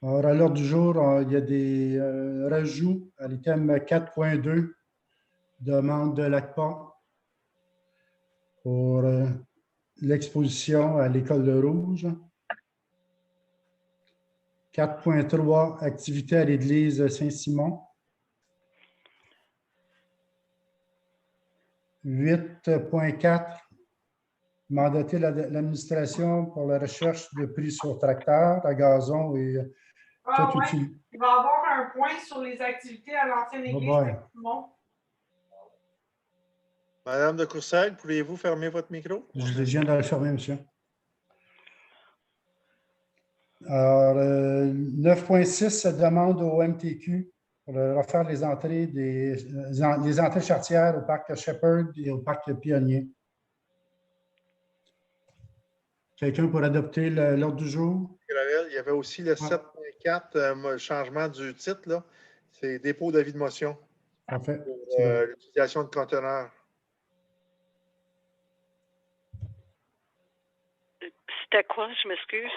Alors, à l'ordre du jour, il y a des rajouts à l'item 4.2, demande de l'ACPA pour l'exposition à l'École de Rouge. 4.3, activité à l'Église Saint-Simon. 8.4, mandater l'administration pour la recherche de prix sur tracteurs à gazon et tout utile. Il va y avoir un point sur les activités à l'ancienne église Saint-Simon. Madame de Courcelles, pouvez-vous fermer votre micro? Je viens de le fermer, monsieur. Alors, 9.6 demande au MTQ pour refaire les entrées les entrées charretières au parc Shepherd et au parc Pionnier. Quelqu'un pour adopter l'ordre du jour? Il y avait aussi le 7.4, changement du titre, c'est dépôt d'avis de motion. Parfait. Pour l'utilisation de conteneurs. C'était quoi? Je m'excuse.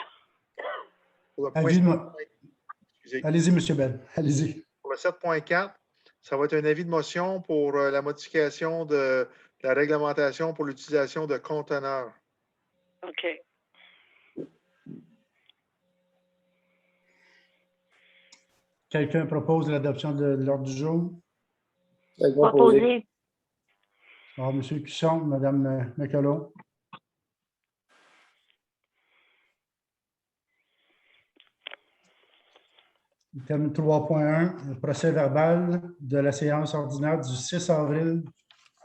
Allez-y, M. Bell. Allez-y. Pour le 7.4, ça va être un avis de motion pour la modification de la réglementation pour l'utilisation de conteneurs. OK. Quelqu'un propose l'adoption de l'ordre du jour? Proposé. Alors, M. Cusson, Mme McCallum. Item 3.1, le procès verbal de la séance ordinaire du 6 avril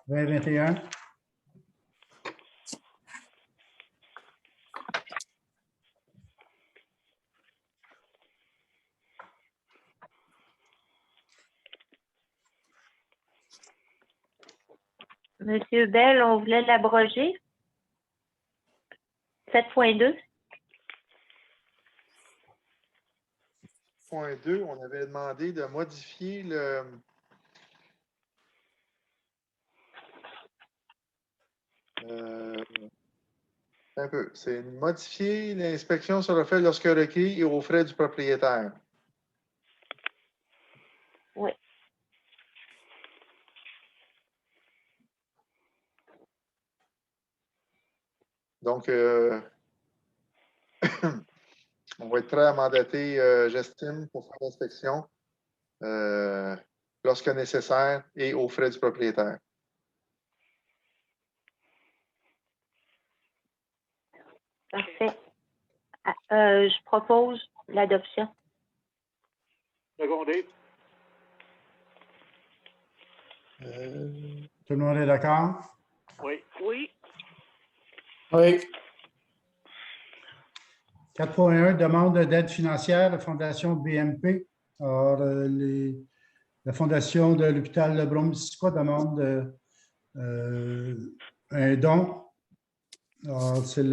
2021. Monsieur Bell, on voulait l'abroger. 7.2. 7.2, on avait demandé de modifier le... un peu. C'est modifier l'inspection sur le fait lorsque requis et aux frais du propriétaire. Oui. Donc, on va être prêt à mandater Gestime pour faire l'inspection lorsque nécessaire et aux frais du propriétaire. Parfait. Je propose l'adoption. Secondé. Tout le monde est d'accord? Oui. Oui. Oui. 4.1, demande d'aide financière à la Fondation BMP. Alors, la Fondation de l'hôpital Lebron-Missisquoi demande un don. Alors, c'est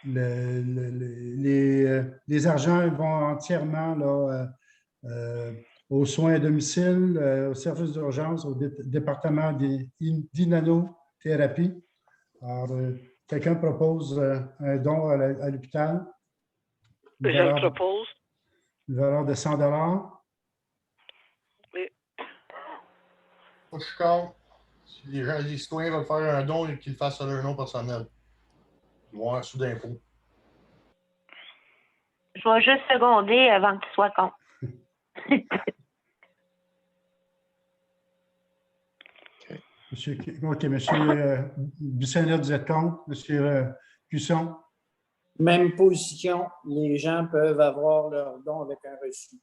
les argents vont entièrement là, aux soins à domicile, au service d'urgence, au département d'inanothérapie. Alors, quelqu'un propose un don à l'hôpital? Je le propose. Une valeur de 100 $. Oui. Moi, je suis contre. Si les citoyens veulent faire un don et qu'ils le fassent à leur nom personnel, ils vont avoir sous d'impôt. Je vais juste seconder avant qu'il soit contre. Monsieur Bissonnette, vous êtes contre? Monsieur Cusson? Même position, les gens peuvent avoir leur don avec un reçu.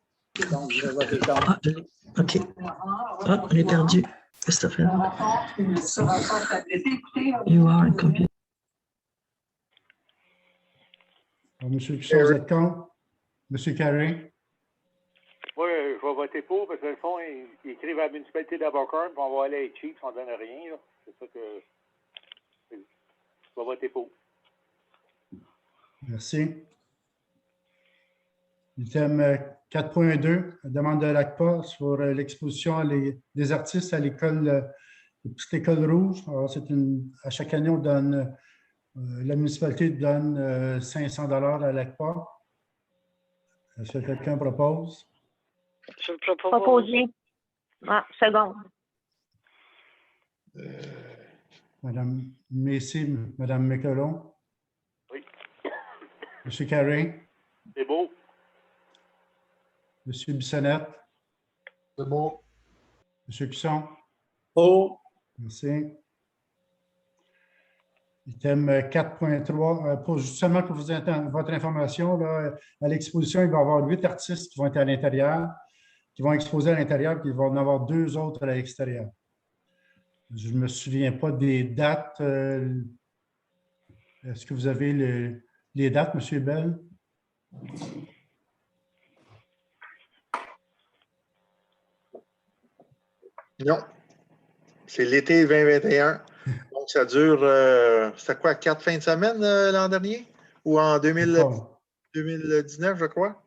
Donc, je vais voter contre. OK. Ah, on est perdu. Christopher. You are incomplete. Monsieur Cusson, vous êtes contre? Monsieur Carré? Oui, je vais voter pour parce que, dans le fond, ils écrivent à la municipalité d'Albuquerque, puis on va aller être cheap, on ne donne rien. Là. C'est ça que je vais voter pour. Merci. Item 4.2, demande de l'ACPA sur l'exposition des artistes à l'école, la petite école rouge. Alors, à chaque année, on donne, la municipalité donne 500 $ à l'ACPA. Est-ce que quelqu'un propose? Je le propose. Proposer. Ah, seconde. Madame Messy, Madame McCollum? Oui. Monsieur Carré? C'est beau. Monsieur Bissonnette? C'est beau. Monsieur Cusson? Oh, Merci. Item 4.3, pour justement pour votre information, là, à l'exposition, il va y avoir 8 artistes qui vont être à l'intérieur, qui vont exposer à l'intérieur, puis il va y en avoir 2 autres à l'extérieur. Je ne me souviens pas des dates. Est-ce que vous avez les dates, M. Bell? Non. C'est l'été 2021. Donc, ça dure, c'était quoi, 4 fins de semaine l'an dernier? Ou en 2019, je crois?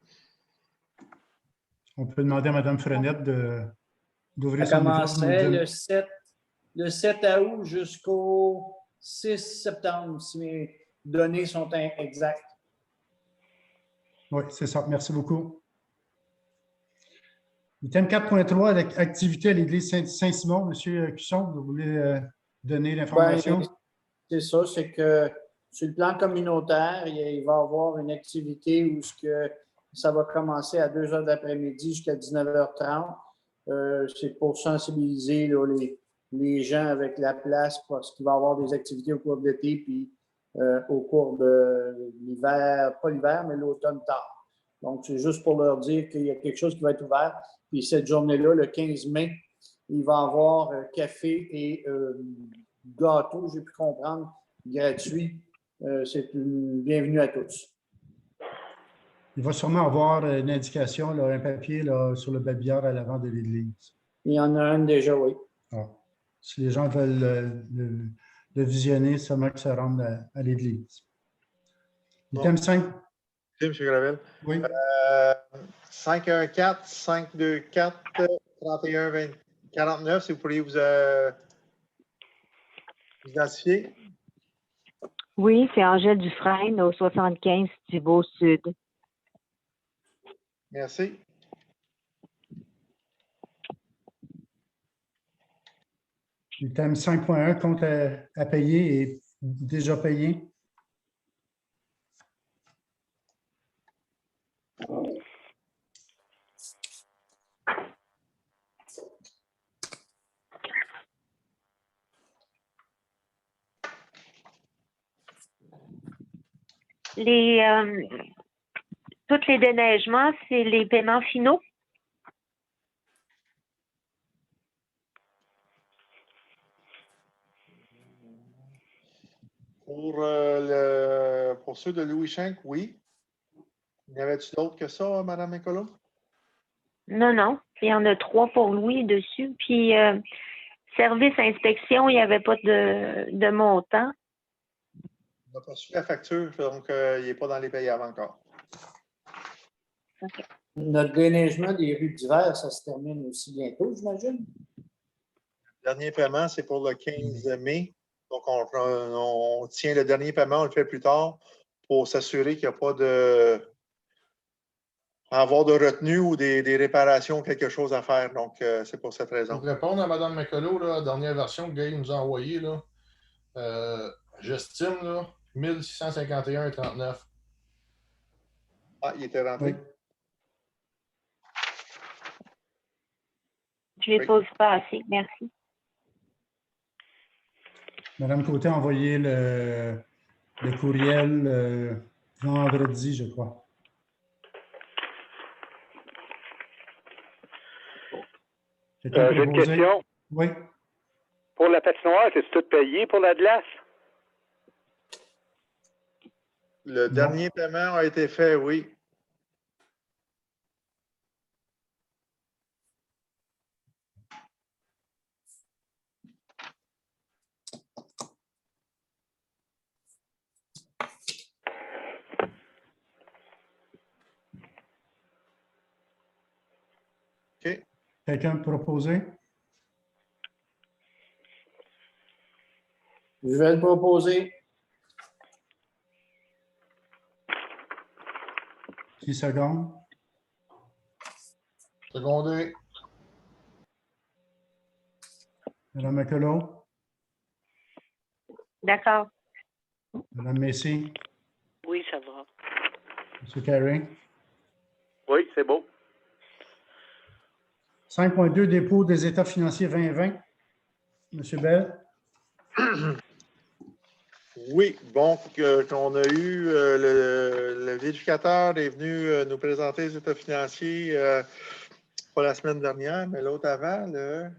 On peut demander à Mme Frenette d'ouvrir ça son micro. commencerait le 7 août jusqu'au 6 septembre, si mes données sont exactes. Oui, c'est ça. Merci beaucoup. Item 4.3, activité à l'église Saint-Simon. M. Cusson, vous voulez donner l'information? Ben, c'est ça, c'est que sur le plan communautaire, il va y avoir une activité où ça va commencer à 2 h d'après-midi jusqu'à 19h30. C'est pour sensibiliser là, les gens avec la place parce qu'il va y avoir des activités au cours de l'été puis au cours de l'hiver, pas l'hiver, mais l'automne tard. Donc, c'est juste pour leur dire qu'il y a quelque chose qui va être ouvert. Puis cette journée-là, le 15 mai, il va y avoir café et gâteau, j'ai pu comprendre, gratuit. C'est une bienvenue à tous. Il va sûrement avoir une indication, là, un papier là, sur le babillard à l'avant de l'église. Il y en a un déjà, oui. Ah. Si les gens veulent le visionner, seulement que ça rentre à l'église. Item 5. Oui, M. Gravel. Oui. 514-524-31-49, si vous pourriez vous identifier. Oui, c'est Angèle Dufresne au 75 du Beau-Sud. Merci. Item 5.1, compte à payer et déjà payé. Tous les déneigements, c'est les paiements finaux. Pour ceux de Louis Schenck, oui. Y avait-tu d'autres que ça, Mme McCollum? Non, non. Il y en a 3 pour Louis dessus. Puis, service inspection, il n'y avait pas de montant. On n'a pas reçu la facture, donc il n'est pas dans les payables encore. Okay. Notre déneigement des rues d'hiver, ça se termine aussi bientôt, j'imagine? Le dernier paiement, c'est pour le 15 mai. Donc, on tient le dernier paiement, on le fait plus tard pour s'assurer qu'il n'y a pas avoir de retenue ou des réparations, quelque chose à faire. Donc, c'est pour cette raison. Pour répondre à Mme McCullough, la dernière version que Gabe nous a envoyée, j'estime 1651,39. Ah, il était rentré. Oui. Je ne l'ai pas vu passer. Merci. Madame Côté a envoyé le courriel vendredi, je crois. J'ai une question. Oui. Pour la patinoire, c'est tout payé pour la glace? Le dernier paiement a été fait, oui. OK. Quelqu'un proposer? Je vais le proposer. 10 secondes. Secondé. Madame Mackelot, D'accord. Madame Messy, Oui, ça va. M. Carey. Oui, c'est beau. 5.2, dépôt des états financiers 2020. M. Bell. Oui, bon, qu'on a eu, le vérificateur est venu nous présenter les états financiers, pas la semaine dernière, mais l'autre avant, le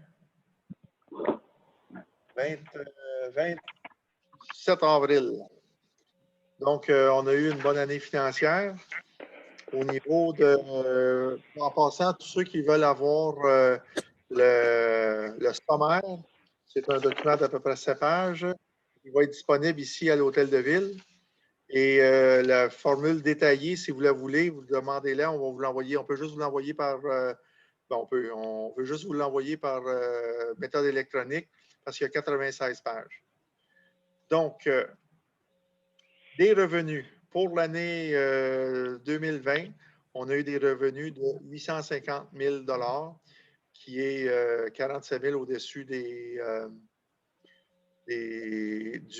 27 avril. Donc, on a eu une bonne année financière. Au niveau de, en passant, tous ceux qui veulent avoir le sommaire, c'est un document d'à peu près 7 pages. Il va être disponible ici à l'Hôtel de Ville. Et la formule détaillée, si vous la voulez, vous demandez-la, on va vous l'envoyer. On peut juste vous l'envoyer par... on peut juste vous l'envoyer par méthode électronique parce qu'il y a 96 pages. Donc, des revenus. Pour l'année 2020, on a eu des revenus de 850 000 qui est 47 000 au-dessus du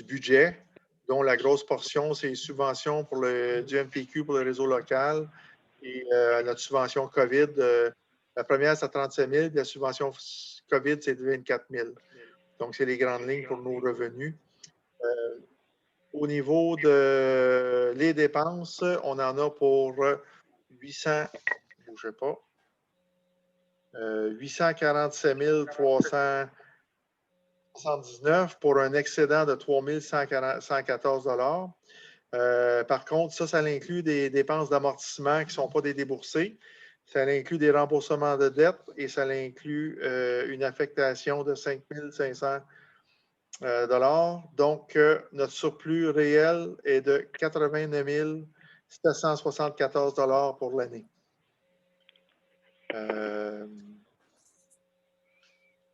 budget, dont la grosse portion, c'est les subventions pour du MPQ pour le réseau local et notre subvention COVID. La première, c'est 37 000, la subvention COVID, c'est 24 000. Donc, c'est les grandes lignes pour nos revenus. Au niveau de les dépenses, on en a pour 847 379 pour un excédent de 3 114 par contre, ça inclut des dépenses d'amortissement qui ne sont pas des déboursés. Ça inclut des remboursements de dettes et ça inclut une affectation de 5 500 Donc, notre surplus réel est de 89 774 pour l'année.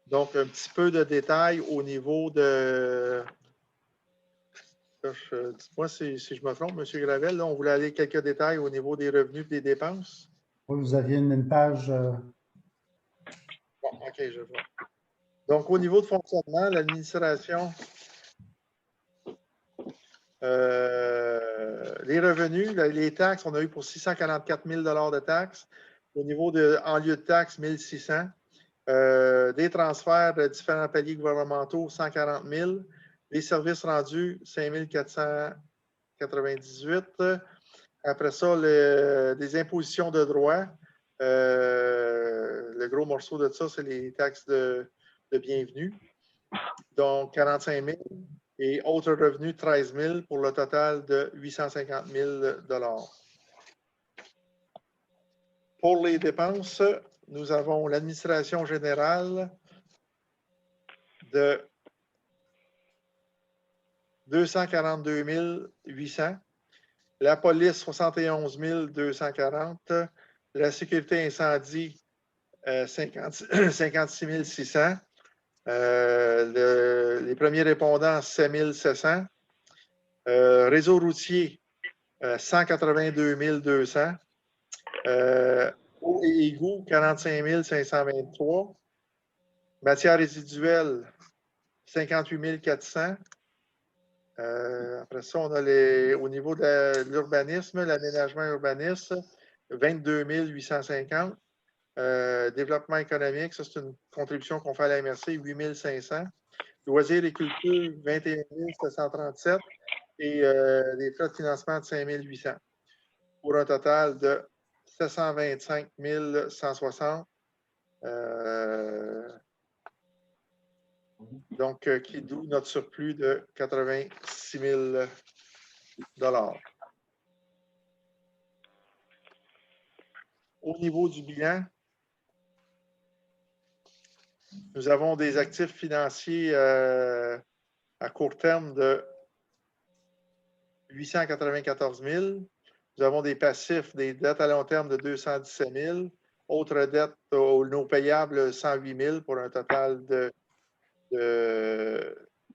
Donc, un petit peu de détails au niveau de... Dites-moi si je me trompe, M. Gravel. Là, on voulait aller quelques détails au niveau des revenus et des dépenses. Oui, vous aviez une page... Bon, OK, je vois. Donc, au niveau de fonctionnement, l'administration, les revenus, les taxes, on a eu pour 644 000 de taxes. Au niveau en lieu de taxes, 1 600. Des transferts de différents paliers gouvernementaux, 140 000. Les services rendus, 5 498. Après ça, des impositions de droit. Le gros morceau de ça, c'est les taxes de bienvenue. Donc, 45 000. Et autres revenus, 13 000 pour le total de 850 000 Pour les dépenses, nous avons l'administration générale de 242 800, la police 71 240, la sécurité incendie 56 600, les premiers répondants 7 700, réseau routier 182 200, eau et égouts 45 523, matières résiduelles 58 400. Après ça, on a au niveau de l'urbanisme, l'aménagement urbanisme, 22 850. Développement économique, ça c'est une contribution qu'on fait à la MRC, 8 500. Loisirs et culture, 21 737. Et des frais de financement de 5 800. Pour un total de 725 160. Donc, qui d'où notre surplus de 86 000 Au niveau du bilan, nous avons des actifs financiers à court terme de 894 000. Nous avons des passifs, des dettes à long terme de 217 000. Autres dettes, nos payables, 108 000 pour un total de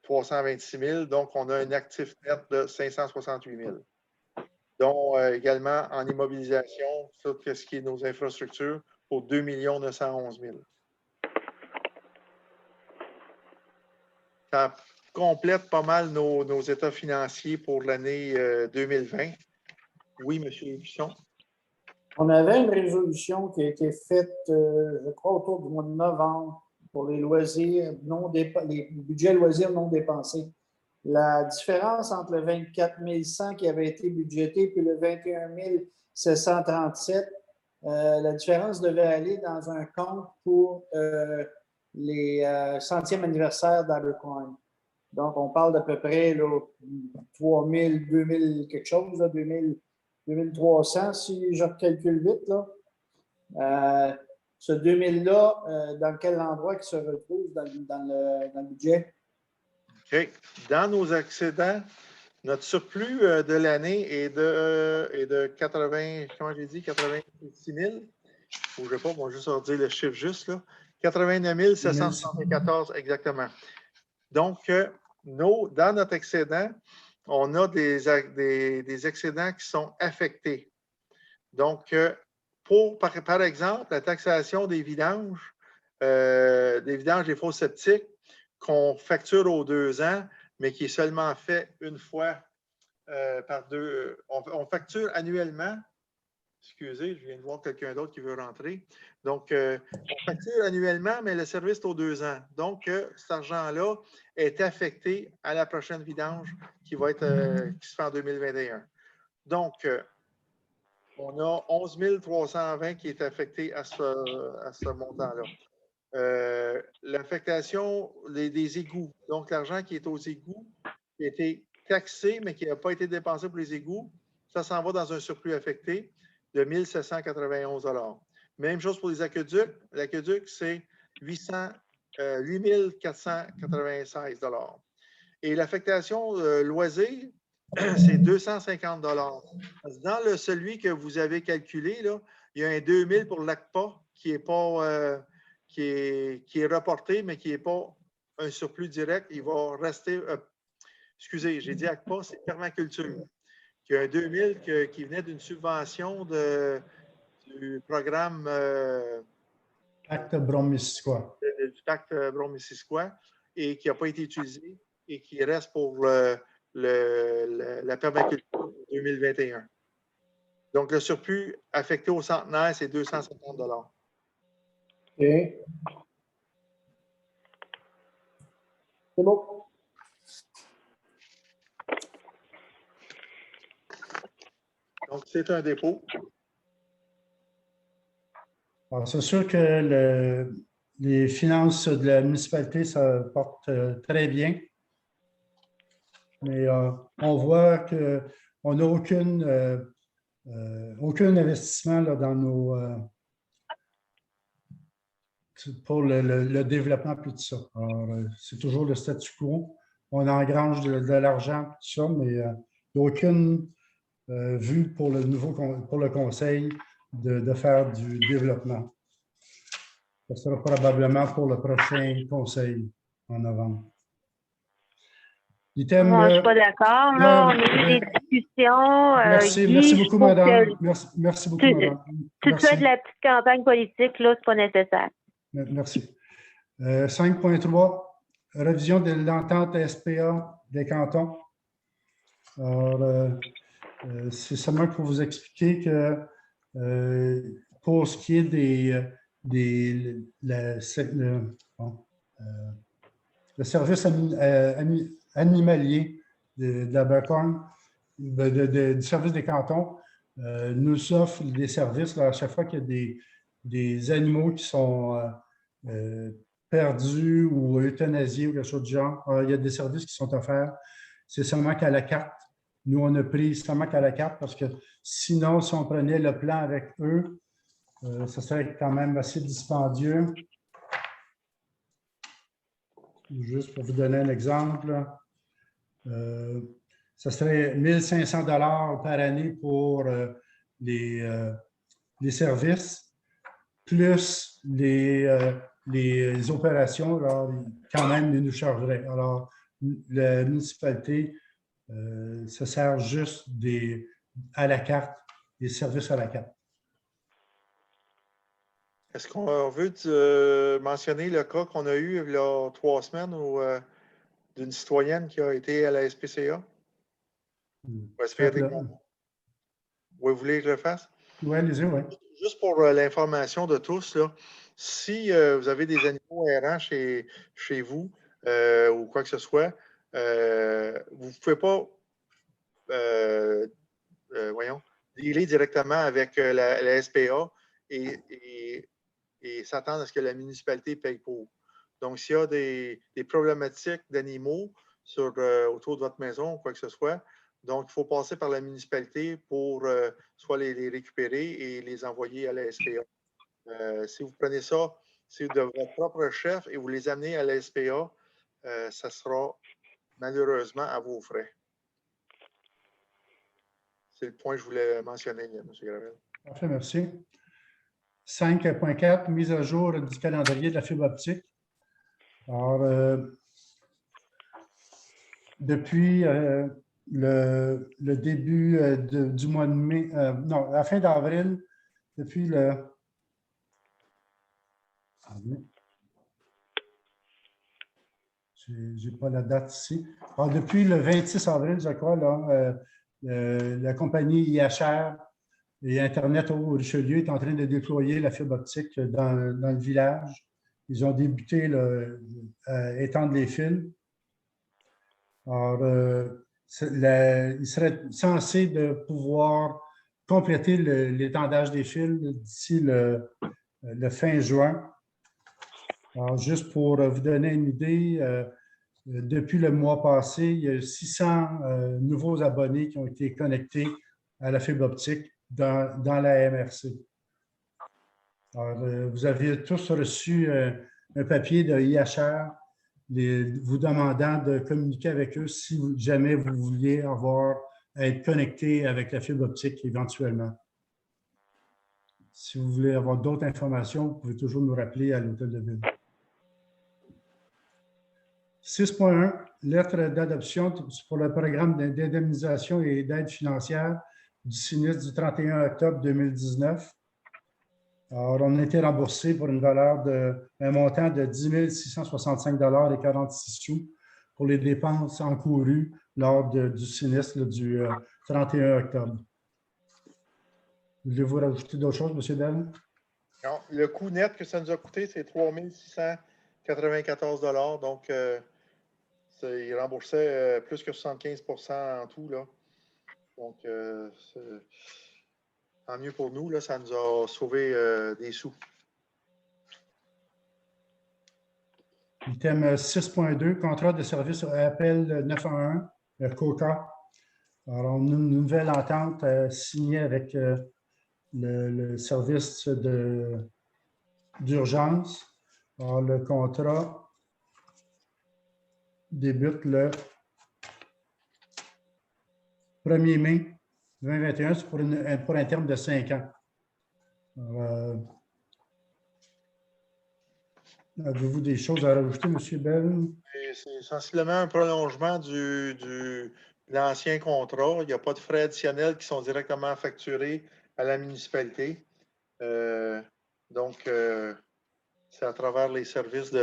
326 000. Donc, on a un actif net de 568 000. Dont également en immobilisation, sur ce qui est nos infrastructures, pour 2 911 000. Ça complète pas mal nos états financiers pour l'année 2020. Oui, M. Buisson. On avait une résolution qui a été faite, je crois, autour du mois de novembre pour les loisirs les budgets loisirs non dépensés. La différence entre le 24 100 qui avait été budgété et le 21 737, la différence devait aller dans un compte pour les centièmes anniversaires d'Abercorn. Donc, on parle d'à peu près 3 000, 2 000 quelque chose, 2 000, 2300 si je calcule vite. Là. Ce 2000-là, dans quel endroit il se retrouve dans le budget? OK. Dans nos excédents, notre surplus de l'année est de 80, comment j'ai dit, 86 000. Je ne sais pas, on va juste redire le chiffre juste. Là. 89 774 exactement. Donc, dans notre excédent, on a des excédents qui sont affectés. Donc, par exemple, la taxation des vidanges des fosses septiques qu'on facture aux 2 ans, mais qui est seulement fait une fois par deux. On facture annuellement. Excusez, je viens de voir quelqu'un d'autre qui veut rentrer. Donc, on facture annuellement, mais le service est aux 2 ans. Donc, cet argent-là est affecté à la prochaine vidange qui se fait en 2021. Donc, on a 11 320 qui est affecté à ce montant-là. L'affectation des égouts. Donc, l'argent qui est aux égouts, qui a été taxé, mais qui n'a pas été dépensé pour les égouts, ça s'en va dans un surplus affecté de 1 791 $. Même chose pour les aqueducs. L'aqueduc, c'est 8 496 $. Et l'affectation loisir, c'est 250 $. Dans celui que vous avez calculé, là, il y a un 2 000 pour l'ACPA qui est reporté, mais qui n'est pas un surplus direct. Il va rester. Excusez, j'ai dit ACPA, c'est permaculture. Il y a un 2 000 qui venait d'une subvention du programme Pacte Brome-Missisquoi. Du Pacte Brome-Missisquoi et qui n'a pas été utilisé et qui reste pour la permaculture 2021. Donc, le surplus affecté au centenaire, c'est 250 $. OK. C'est bon. Donc, c'est un dépôt. C'est sûr que les finances de la municipalité, ça porte très bien. Mais on voit qu'on n'a aucun investissement là, dans pour le développement et tout ça. C'est toujours le statu quo. On engrange de l'argent, tout ça, mais il n'y a aucune vue pour le conseil de faire du développement. Ça sera probablement pour le prochain conseil en novembre. Moi, je ne suis pas d'accord. On a eu des discussions. Merci beaucoup, madame. Merci beaucoup, madame. Tu fais de la petite campagne politique, là, ce n'est pas nécessaire. Merci. 5.3, révision de l'entente SPA des cantons. Alors, c'est seulement pour vous expliquer que pour ce qui est le service animalier d'Abercorn, du service des cantons, nous offre des services là, à chaque fois qu'il y a des animaux qui sont perdus ou euthanasiés ou quelque chose du genre. Il y a des services qui sont offerts. C'est seulement qu'à la carte. Nous, on a pris seulement qu'à la carte parce que sinon, si on prenait le plan avec eux, ça serait quand même assez dispendieux. Juste pour vous donner un exemple, ça serait 1 500 $ par année pour les services, plus les opérations, alors, quand même, ils nous chargeraient. Alors, la municipalité ça sert juste à la carte, des services à la carte. Est-ce qu'on veut mentionner le cas qu'on a eu il y a 3 semaines d'une citoyenne qui a été à la SPCA? Vous voulez que je le fasse? Oui, allez-y, oui. Juste pour l'information de tous, là, si vous avez des animaux errants chez vous ou quoi que ce soit, vous ne pouvez pas dealer directement avec la SPA et s'attendre à ce que la municipalité paye pour. Donc, s'il y a des problématiques d'animaux autour de votre maison ou quoi que ce soit, donc il faut passer par la municipalité pour soit les récupérer et les envoyer à la SPA. Si vous prenez ça, c'est de votre propre chef et vous les amenez à la SPA, ça sera malheureusement à vos frais. C'est le point que je voulais mentionner, M. Gravel. Parfait, merci. 5.4, mise à jour du calendrier de la fibre optique. Alors, depuis le début du mois de mai, non, la fin d'avril, depuis le... Je n'ai pas la date ici. Alors, depuis le 26 avril, je crois, là, la compagnie IHR et Internet au Richelieu est en train de déployer la fibre optique dans le village. Ils ont débuté à étendre les fils. Alors, il serait censé de pouvoir compléter l'étendage des fils d'ici le fin juin. Alors, juste pour vous donner une idée, depuis le mois passé, il y a 600 nouveaux abonnés qui ont été connectés à la fibre optique dans la MRC. Alors, vous avez tous reçu un papier de IHR vous demandant de communiquer avec eux si jamais vous vouliez être connecté avec la fibre optique éventuellement. Si vous voulez avoir d'autres informations, vous pouvez toujours nous rappeler à l'hôtel de ville. 6.1, lettre d'adoption pour le programme d'indemnisation et d'aide financière du sinistre du 31 octobre 2019. Alors, on a été remboursé pour un montant de 10 665,46 $ pour les dépenses encourues lors du sinistre du 31 octobre. Voulez-vous rajouter d'autres choses, M. Bell? Non, le coût net que ça nous a coûté, c'est 3 694 $. Donc, il remboursait plus que 75 % en tout, là. Donc, tant mieux pour nous, là, ça nous a sauvé des sous. Item 6.2, contrat de service appel 911, COCA. Alors, une nouvelle entente signée avec le service d'urgence. Alors, le contrat débute le 1er mai 2021, c'est pour un terme de 5 ans. Avez-vous des choses à rajouter, M. Bell? C'est sensiblement un prolongement de l'ancien contrat. Il n'y a pas de frais additionnels qui sont directement facturés à la municipalité. Donc, c'est à travers les services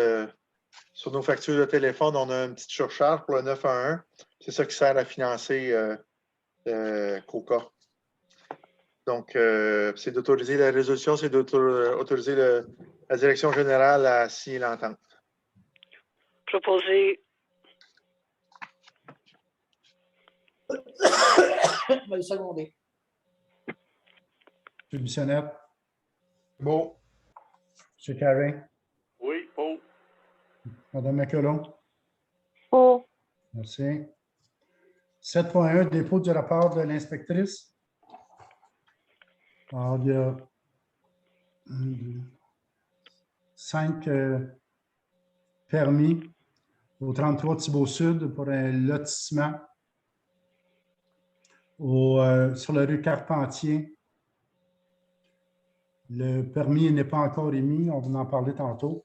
sur nos factures de téléphone, on a une petite surcharge pour le 911. C'est ça qui sert à financer COCA. Donc, c'est d'autoriser la résolution, c'est d'autoriser la direction générale à signer l'entente. Proposer. Je vais le seconder. M. Bissonnette? Bon. M. Carré? Oui, Paul. Mme McCollum? Oh. Merci. 7.1, dépôt du rapport de l'inspectrice. Alors, il y a 5 permis au 33 Thibault Sud pour un lotissement sur la rue Carpentier. Le permis n'est pas encore émis, on va en parler tantôt.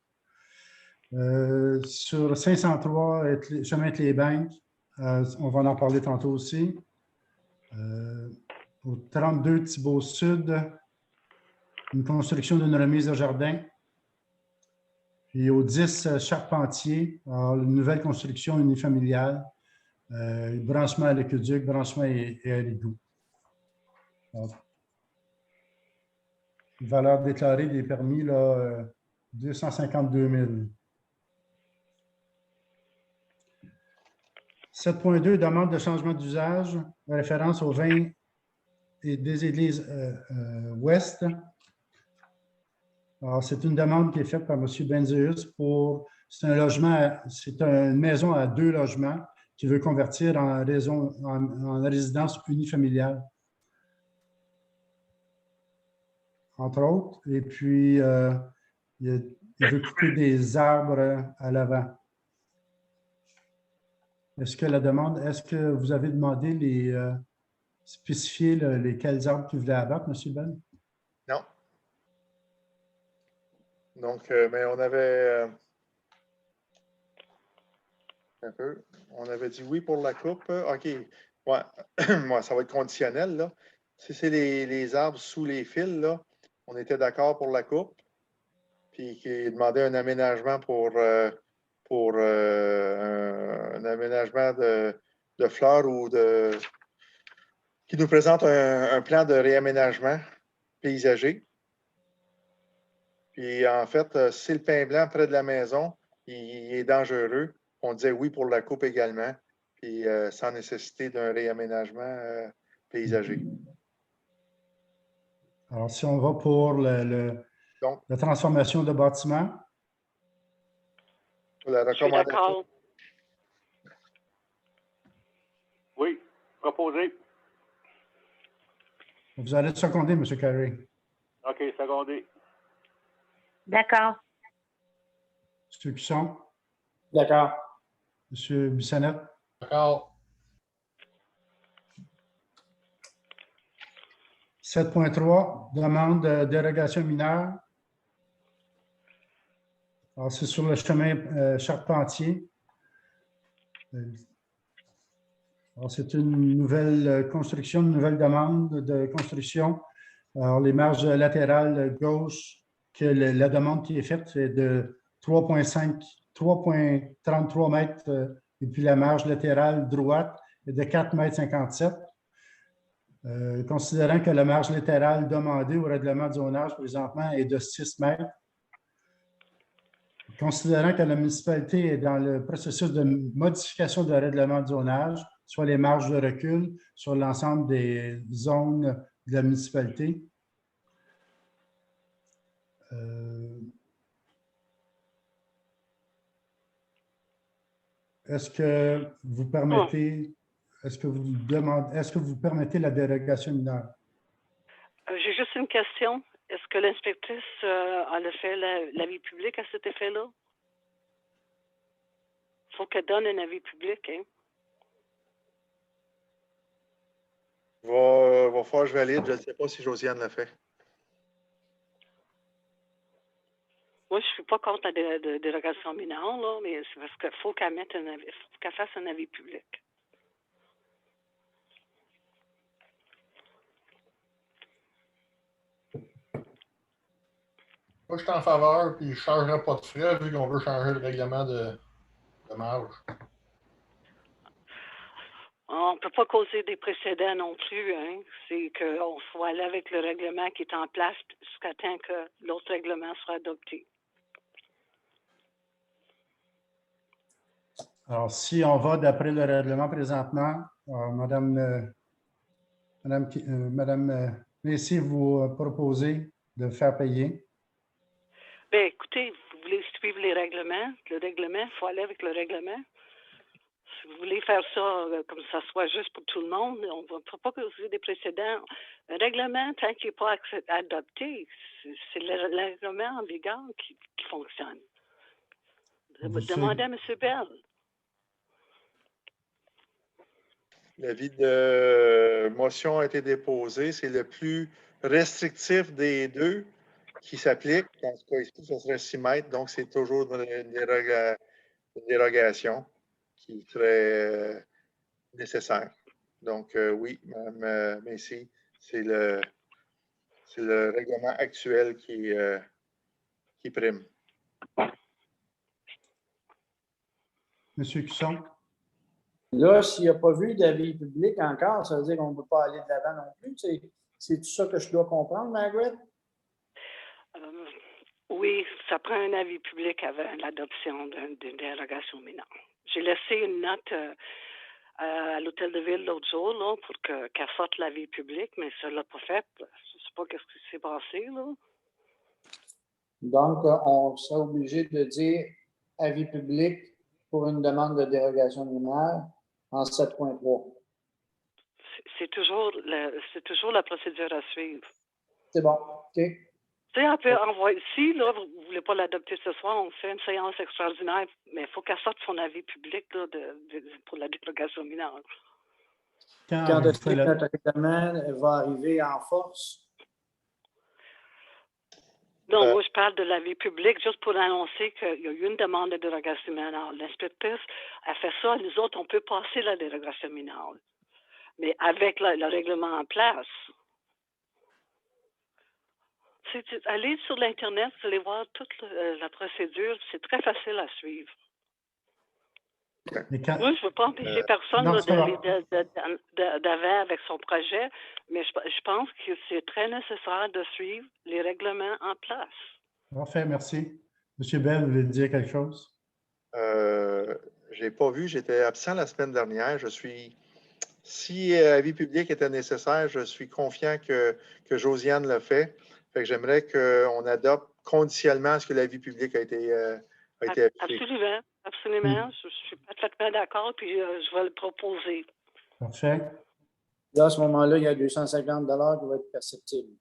Sur 503 chemin de les Banques, on va en parler tantôt aussi. Au 32 Thibault Sud, une construction d'une remise de jardin. Puis au 10 Charpentier, alors, une nouvelle construction unifamiliale, branchement à l'aqueduc, branchement et à l'égout. Valeur déclarée des permis, là, 252 000. 7.2, demande de changement d'usage, référence au 20 et des églises ouest. Alors, c'est une demande qui est faite par M. Benzeus pour, c'est un logement, c'est une maison à 2 logements qui veut convertir en résidence unifamiliale, entre autres. Et puis, il veut couper des arbres à l'avant. Est-ce que vous avez demandé spécifier lesquels arbres que vous voulez abattre, M. Ben? Non. Donc, mais on avait un peu. On avait dit oui pour la coupe. OK. Ouais. Ouais, ça va être conditionnel, là. Si c'est les arbres sous les fils, là, on était d'accord pour la coupe. Puis qui demandait un aménagement pour un aménagement de fleurs ou qui nous présente un plan de réaménagement paysager. Puis en fait, si le pin blanc près de la maison, il est dangereux, on disait oui pour la coupe également, puis sans nécessité d'un réaménagement paysager. Alors, si on va pour la transformation de bâtiment. La recommandation. Oui, proposé. Vous allez seconder, M. Carey. OK, secondé. D'accord. M. Cusson. D'accord. M. Bissonnette. D'accord. 7.3, demande de dérogation mineure. Alors, c'est sur le chemin Charpentier. Alors, c'est une nouvelle construction, une nouvelle demande de construction. Alors, les marges latérales gauche, que la demande qui est faite, c'est de 3,33 mètres, et puis la marge latérale droite est de 4,57 mètres. Considérant que la marge latérale demandée au règlement de zonage présentement est de 6 mètres, considérant que la municipalité est dans le processus de modification de règlement de zonage, soit les marges de recul sur l'ensemble des zones de la municipalité. Est-ce que vous permettez la dérogation mineure? J'ai juste une question. Est-ce que l'inspectrice a fait l'avis public à cet effet-là? Il faut qu'elle donne un avis public, hein? Va falloir que je valide. Je ne sais pas si Josiane l'a fait. Moi, je ne suis pas contre la dérogation mineure, là, mais c'est parce qu'il faut qu'elle mette un avis, faut qu'elle fasse un avis public. Moi, je suis en faveur, puis je ne changerai pas de frais vu qu'on veut changer le règlement de marge. On ne peut pas causer des précédents non plus, hein. C'est qu'on soit allé avec le règlement qui est en place jusqu'à temps que l'autre règlement soit adopté. Alors, si on va d'après le règlement présentement, Madame Messier, vous proposez de faire payer? Bien, écoutez, vous voulez suivre les règlements, le règlement, il faut aller avec le règlement. Si vous voulez faire ça comme ça soit juste pour tout le monde, on ne va pas causer des précédents. Un règlement, tant qu'il n'est pas adopté, c'est le règlement en vigueur qui fonctionne. Demandez à M. Bell. L'avis de motion a été déposé. C'est le plus restrictif des deux qui s'applique. Dans ce cas ici, ce serait 6 mètres. Donc, c'est toujours une dérogation qui serait nécessaire. Donc, oui, Mme Messier, c'est C'est le règlement actuel qui prime. Monsieur Cusson? Là, s'il n'y a pas vu d'avis public encore, ça veut dire qu'on ne peut pas aller de l'avant non plus. C'est tout ça que je dois comprendre, Margaret? Oui, ça prend un avis public avant l'adoption d'une dérogation mineure. J'ai laissé une note à l'hôtel de ville l'autre jour là, pour qu'elle sorte l'avis public, mais ça ne l'a pas fait. Je ne sais pas ce qui s'est passé. Là. Donc, on sera obligé de dire avis public pour une demande de dérogation mineure en 7.3. C'est toujours la procédure à suivre. C'est bon. OK. Tu sais, on peut envoyer, si là, vous ne voulez pas l'adopter ce soir, on fait une séance extraordinaire, mais il faut qu'elle sorte son avis public là, pour la dérogation mineure. Quand est-ce que notre règlement va arriver en force? Non, moi, je parle de l'avis public juste pour annoncer qu'il y a eu une demande de dérogation mineure. L'inspectrice a fait ça. Nous autres, on peut passer la dérogation mineure, mais avec le règlement en place. Allez sur l'Internet, vous allez voir toute la procédure. C'est très facile à suivre. Moi, je ne veux pas empêcher personne d'aller d'avant avec son projet, mais je pense que c'est très nécessaire de suivre les règlements en place. Parfait, merci. Monsieur Bell, vous voulez dire quelque chose? Je n'ai pas vu, j'étais absent la semaine dernière. Si avis public était nécessaire, je suis confiant que Josiane le fait. Fait que j'aimerais qu'on adopte conditionnellement à ce que l'avis public a été appliqué. Absolument, absolument. Je suis parfaitement d'accord, puis je vais le proposer. Parfait. Là, à ce moment-là, il y a 250 $ qui vont être perceptibles.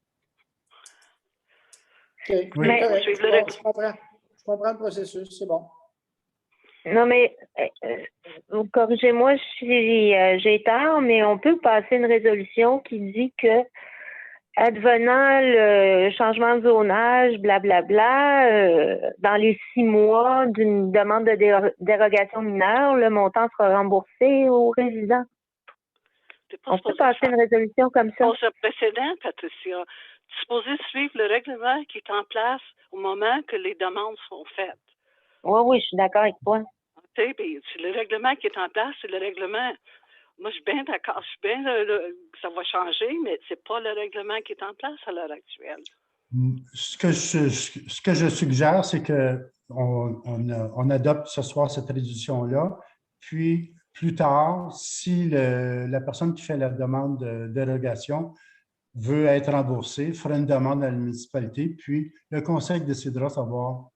OK. Oui. Je comprends le processus, c'est bon. Non, mais corrigez-moi si j'ai tort, mais on peut passer une résolution qui dit que advenant le changement de zonage, blablabla, dans les 6 mois d'une demande de dérogation mineure, le montant sera remboursé aux résidents. On peut passer une résolution comme ça. Pour ce précédent, Patricia, tu es supposé suivre le règlement qui est en place au moment que les demandes sont faites. Oui, je suis d'accord avec toi. C'est le règlement qui est en place, c'est le règlement. Moi, je suis bien d'accord. Je suis bien que ça va changer, mais ce n'est pas le règlement qui est en place à l'heure actuelle. Ce que je suggère, c'est qu'on adopte ce soir cette résolution-là, puis plus tard, si la personne qui fait la demande de dérogation veut être remboursée, fera une demande à la municipalité, puis le conseil décidera de savoir.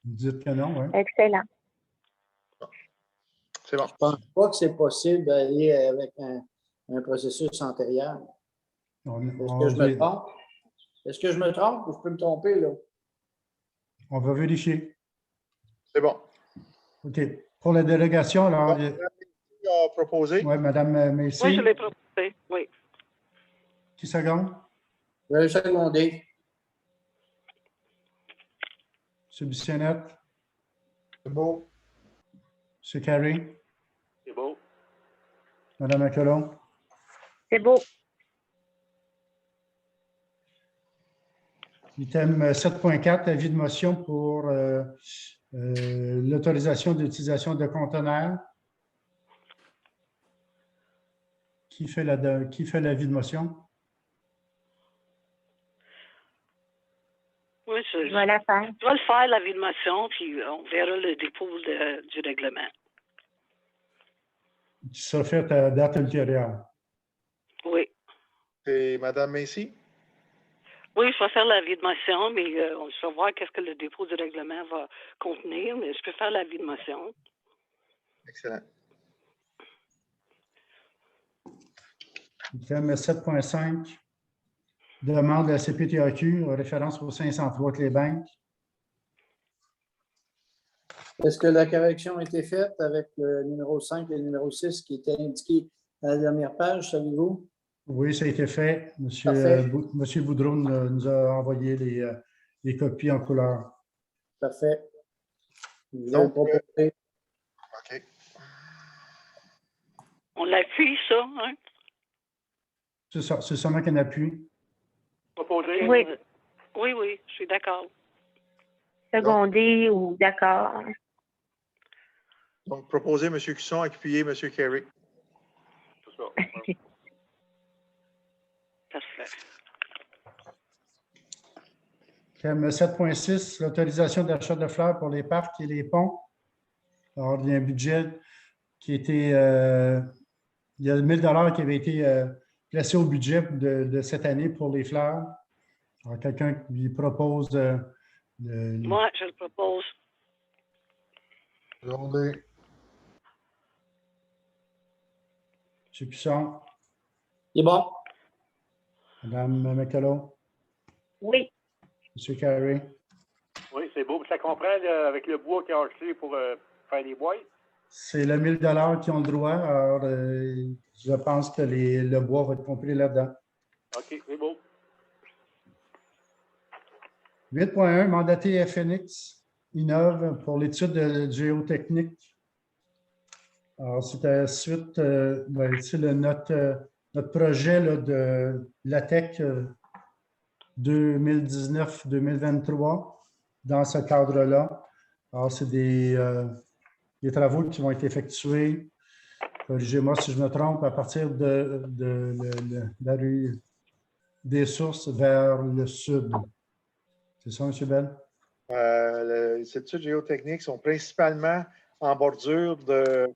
Vous dites que non, oui? Excellent. C'est bon. Je ne pense pas que c'est possible d'aller avec un processus antérieur. Est-ce que je me trompe? Est-ce que je me trompe ou je peux me tromper, là? On va vérifier. C'est bon. OK. Pour la délégation, alors... Mme Macy a proposé. Oui, Mme Macy. Oui, je l'ai proposé, oui. Qui seconde? Je vais seconder. M. Bissonnette? C'est beau. M. Carey? C'est beau. Mme Acolon? C'est beau. Item 7.4, avis de motion pour l'autorisation d'utilisation de conteneurs. Qui fait l'avis de motion? Oui, Je vais la faire. Je vais le faire, l'avis de motion, puis on verra le dépôt du règlement. Qui sera fait à date ultérieure. Oui. C'est Mme Macy? Oui, je vais faire l'avis de motion, mais on va voir qu'est-ce que le dépôt du règlement va contenir, mais je peux faire l'avis de motion. Excellent. Item 7.5, demande de la CPTAQ, référence au 503 Clébank. Est-ce que la correction a été faite avec le numéro 5 et le numéro 6 qui étaient indiqués à la dernière page, savez-vous? Oui, ça a été fait. Monsieur Boudreau nous a envoyé les copies en couleur. Parfait. Donc, OK. On l'appuie, ça, hein? C'est ça, c'est seulement qu'un appui. Proposé? Oui. Oui, je suis d'accord. Secondé ou d'accord. Donc, proposer M. Cusson, appuyer M. Carey. C'est ça. Parfait. Thème 7.6, l'autorisation d'achat de fleurs pour les parcs et les ponts. Alors, il y a un budget qui était, il y a 1 000 qui avait été placé au budget de cette année pour les fleurs. Alors, quelqu'un lui propose Moi, je le propose. Secondé. M. Cusson, C'est bon. Mme McCullough, Oui. M. Carey. Oui, c'est beau. Ça comprend avec le bois qui a acheté pour faire les boîtes? C'est le 1 000 qui ont le droit. Alors, je pense que le bois va être compris là-dedans. OK, c'est beau. 8.1, mandaté FNX Innove pour l'étude géotechnique. Alors, c'était suite, c'est notre projet là, de LATEC 2019-2023 dans ce cadre-là. Alors, c'est des travaux qui vont être effectués, corrigez-moi si je me trompe, à partir de la rue des Sources vers le sud. C'est ça, M. Bell? Les études géotechniques sont principalement en bordure de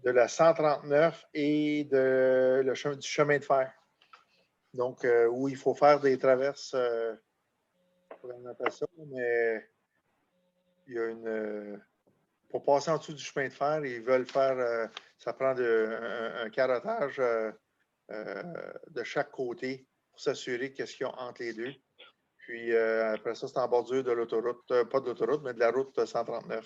la 139 et du chemin de fer. Donc, où il faut faire des traverses, on appelle ça, mais il y a pour passer en dessous du chemin de fer, ils veulent faire, ça prend un carottage de chaque côté pour s'assurer qu'est-ce qu'il y a entre les deux. Puis après ça, c'est en bordure de l'autoroute, pas de l'autoroute, mais de la route 139.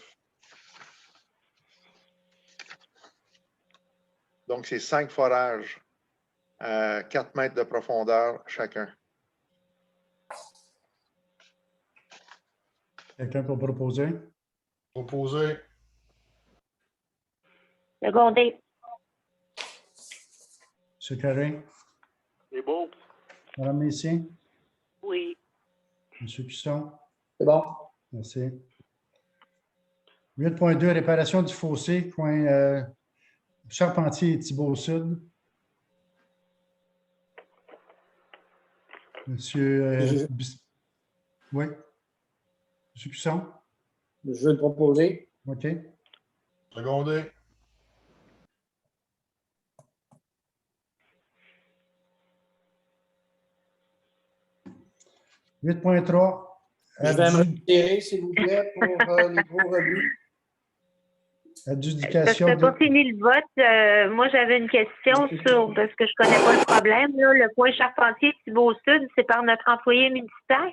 Donc, c'est 5 forages à 4 mètres de profondeur chacun. Quelqu'un pour proposer? Proposé. Secondé. M. Carré? C'est beau. Mme Messier? Oui. M. Cusson? C'est bon. Merci. 8.2, réparation du fossé, coin Charpentier et Thibault-Sud. Monsieur oui. M. Cusson? Je veux le proposer. OK. Secondé. Je vais me retirer, s'il vous plaît, pour les gros rebuts. Adjudication. Parce que pas fini le vote. Moi, j'avais une question sur, parce que je ne connais pas le problème, là, le point Charpentier Thibault-Sud, c'est par notre employé municipal?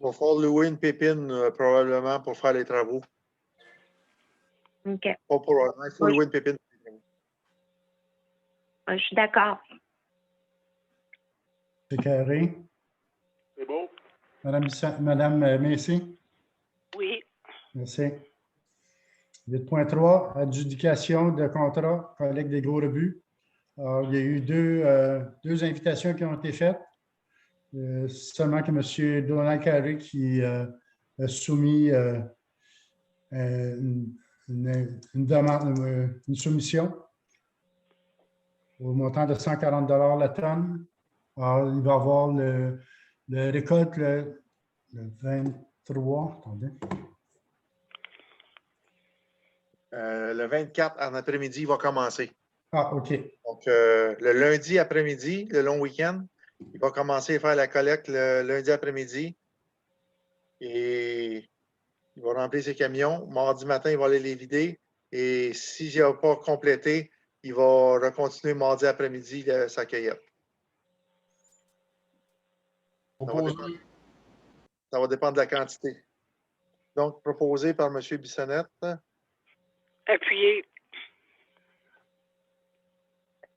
Il va falloir louer une pépine probablement pour faire les travaux. OK. Pas probablement, il faut louer une pépine. Je suis d'accord. C'est carré. C'est beau. Madame Messier? Oui. Merci. 8.3, adjudication de contrat, collecte des gros rebuts. Alors, il y a eu deux invitations qui ont été faites. Seulement que M. Donald Carey qui a soumis une demande, une soumission au montant de 140 $ la tonne. Alors, il va y avoir le récolte le 23. Attendez. Le 24 en après-midi, il va commencer. Ah, OK. Donc, le lundi après-midi, le long week-end, il va commencer à faire la collecte le lundi après-midi. Et il va remplir ses camions. Mardi matin, il va aller les vider. Et s'il n'a pas complété, il va recontinuer mardi après-midi sa cueillette. Ça va dépendre de la quantité. Donc, proposé par M. Bissonnette. Appuyé.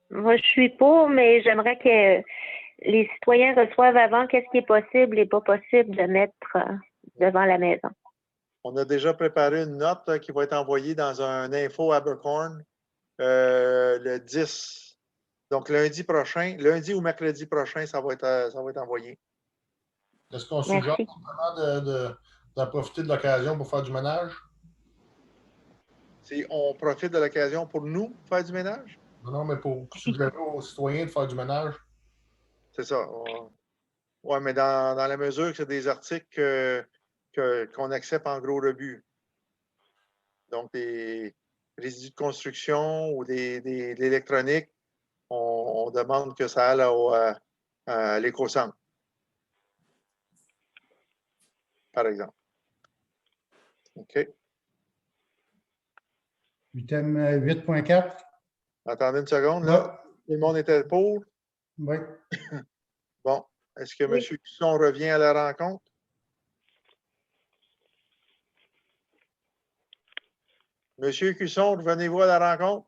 Moi, je suis pour, mais j'aimerais que les citoyens reçoivent avant qu'est-ce qui est possible et pas possible de mettre devant la maison. On a déjà préparé une note qui va être envoyée dans un info Abercorn le 10 Donc, lundi prochain, lundi ou mercredi prochain, ça va être envoyé. Est-ce qu'on suggère Merci. vraiment d'en profiter de l'occasion pour faire du ménage? On profite de l'occasion pour nous faire du ménage? Non, mais pour suggérer aux citoyens de faire du ménage. C'est ça. Oui, mais dans la mesure que c'est des articles qu'on accepte en gros rebut. Donc, des résidus de construction ou de l'électronique, on demande que ça aille à l'éco-centre, par exemple. OK. Item 8.4. Attendez une seconde, là. Tout le monde était pour? Oui. Bon. Est-ce que Oui. M. Cusson revient à la rencontre? Monsieur Cusson, revenez-vous à la rencontre?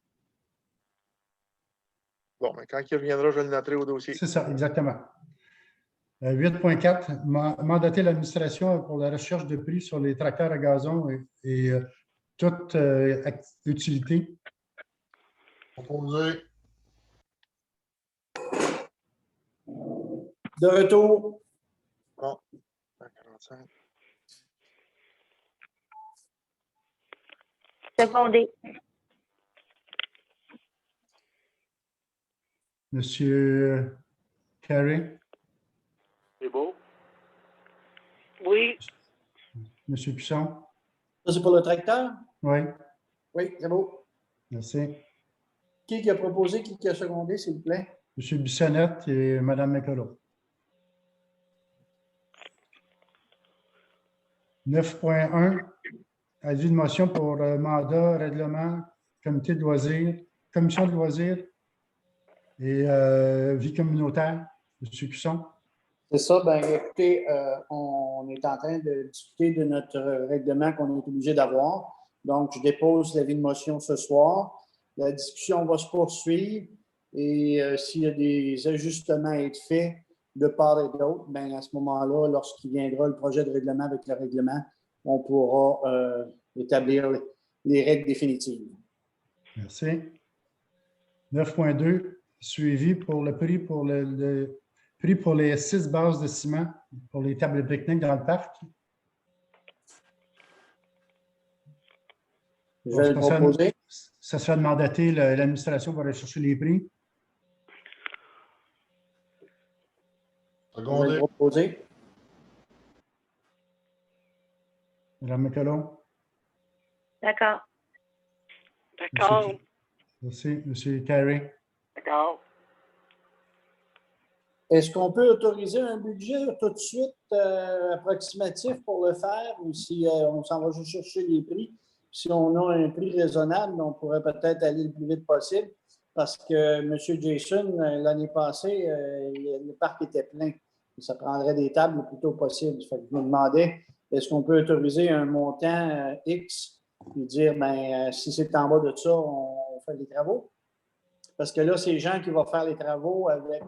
Bon, mais quand il reviendra, je le noterai au dossier. C'est ça, exactement. 8.4, mandater l'administration pour la recherche de prix sur les tracteurs à gazon et toute utilité. Proposé. De retour. Bon. 45. Secondé. Monsieur Carey, C'est beau? Oui, Monsieur Cusson. Ça, c'est pour le tracteur? Oui, Oui, c'est beau. merci. Qui a proposé, qui a secondé, s'il vous plaît? Monsieur Bissonnette et Mme Mécolo. 9.1, avis de motion pour mandat, règlement, comité de loisirs, commission de loisirs et vie communautaire. Monsieur Cusson. C'est ça. Ben, écoutez, on est en train de discuter de notre règlement qu'on est obligé d'avoir. Donc, je dépose l'avis de motion ce soir. La discussion va se poursuivre et s'il y a des ajustements à être faits de part et d'autre, ben, à ce moment-là, lorsqu'il viendra le projet de règlement avec le règlement, on pourra établir les règles définitives. Merci. 9.2, suivi pour le prix pour prix pour les 6 bases de ciment pour les tables de pique-nique dans le parc. Je vais le proposer. Ça sera de mandater l'administration pour aller chercher les prix. Je vais le proposer. Mme Mécolo. D'accord. d'accord. Merci. Monsieur Carey. D'accord. Est-ce qu'on peut autoriser un budget tout de suite approximatif pour le faire ou si on s'en va juste chercher les prix? Si on a un prix raisonnable, on pourrait peut-être aller le plus vite possible parce que M. Jason, l'année passée, le parc était plein. Ça prendrait des tables le plus tôt possible. Fait que je me demandais, est-ce qu'on peut autoriser un montant X et dire, ben, si c'est en bas de ça, on fait les travaux? Parce que là, c'est Jean qui va faire les travaux avec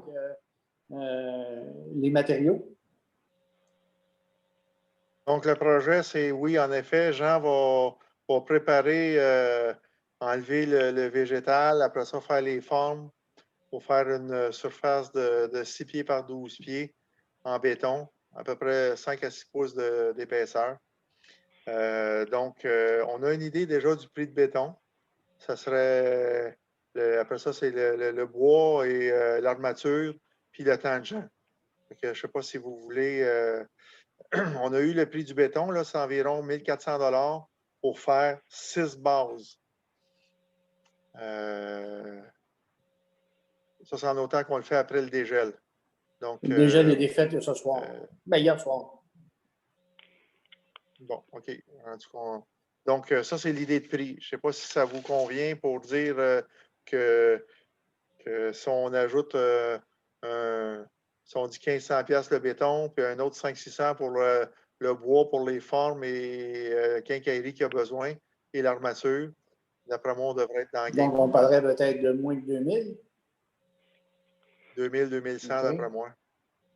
les matériaux. Donc, le projet, c'est oui, en effet, Jean va préparer, enlever le végétal, après ça, faire les formes pour faire une surface de 6 pieds par 12 pieds en béton, à peu près 5 à 6 pouces d'épaisseur. Donc, on a une idée déjà du prix de béton. Ça serait, après ça, c'est le bois et l'armature, puis le tangent. Je ne sais pas si vous voulez... on a eu le prix du béton, là, c'est environ 1 400 $ pour faire 6 bases. Ça, c'est en autant qu'on le fait après le dégel. Donc, le dégel est défait ce soir. Hier soir. Bon, OK. Donc, ça, c'est l'idée de prix. Je ne sais pas si ça vous convient pour dire que si on ajoute, si on dit 1500 $ le béton, puis un autre 500-600 pour le bois, pour les formes et quincaillerie qui a besoin, et l'armature, d'après moi, on devrait être dans le game. Donc, on parlerait peut-être de moins de 2000? 2000, 2100, okay. D'après moi.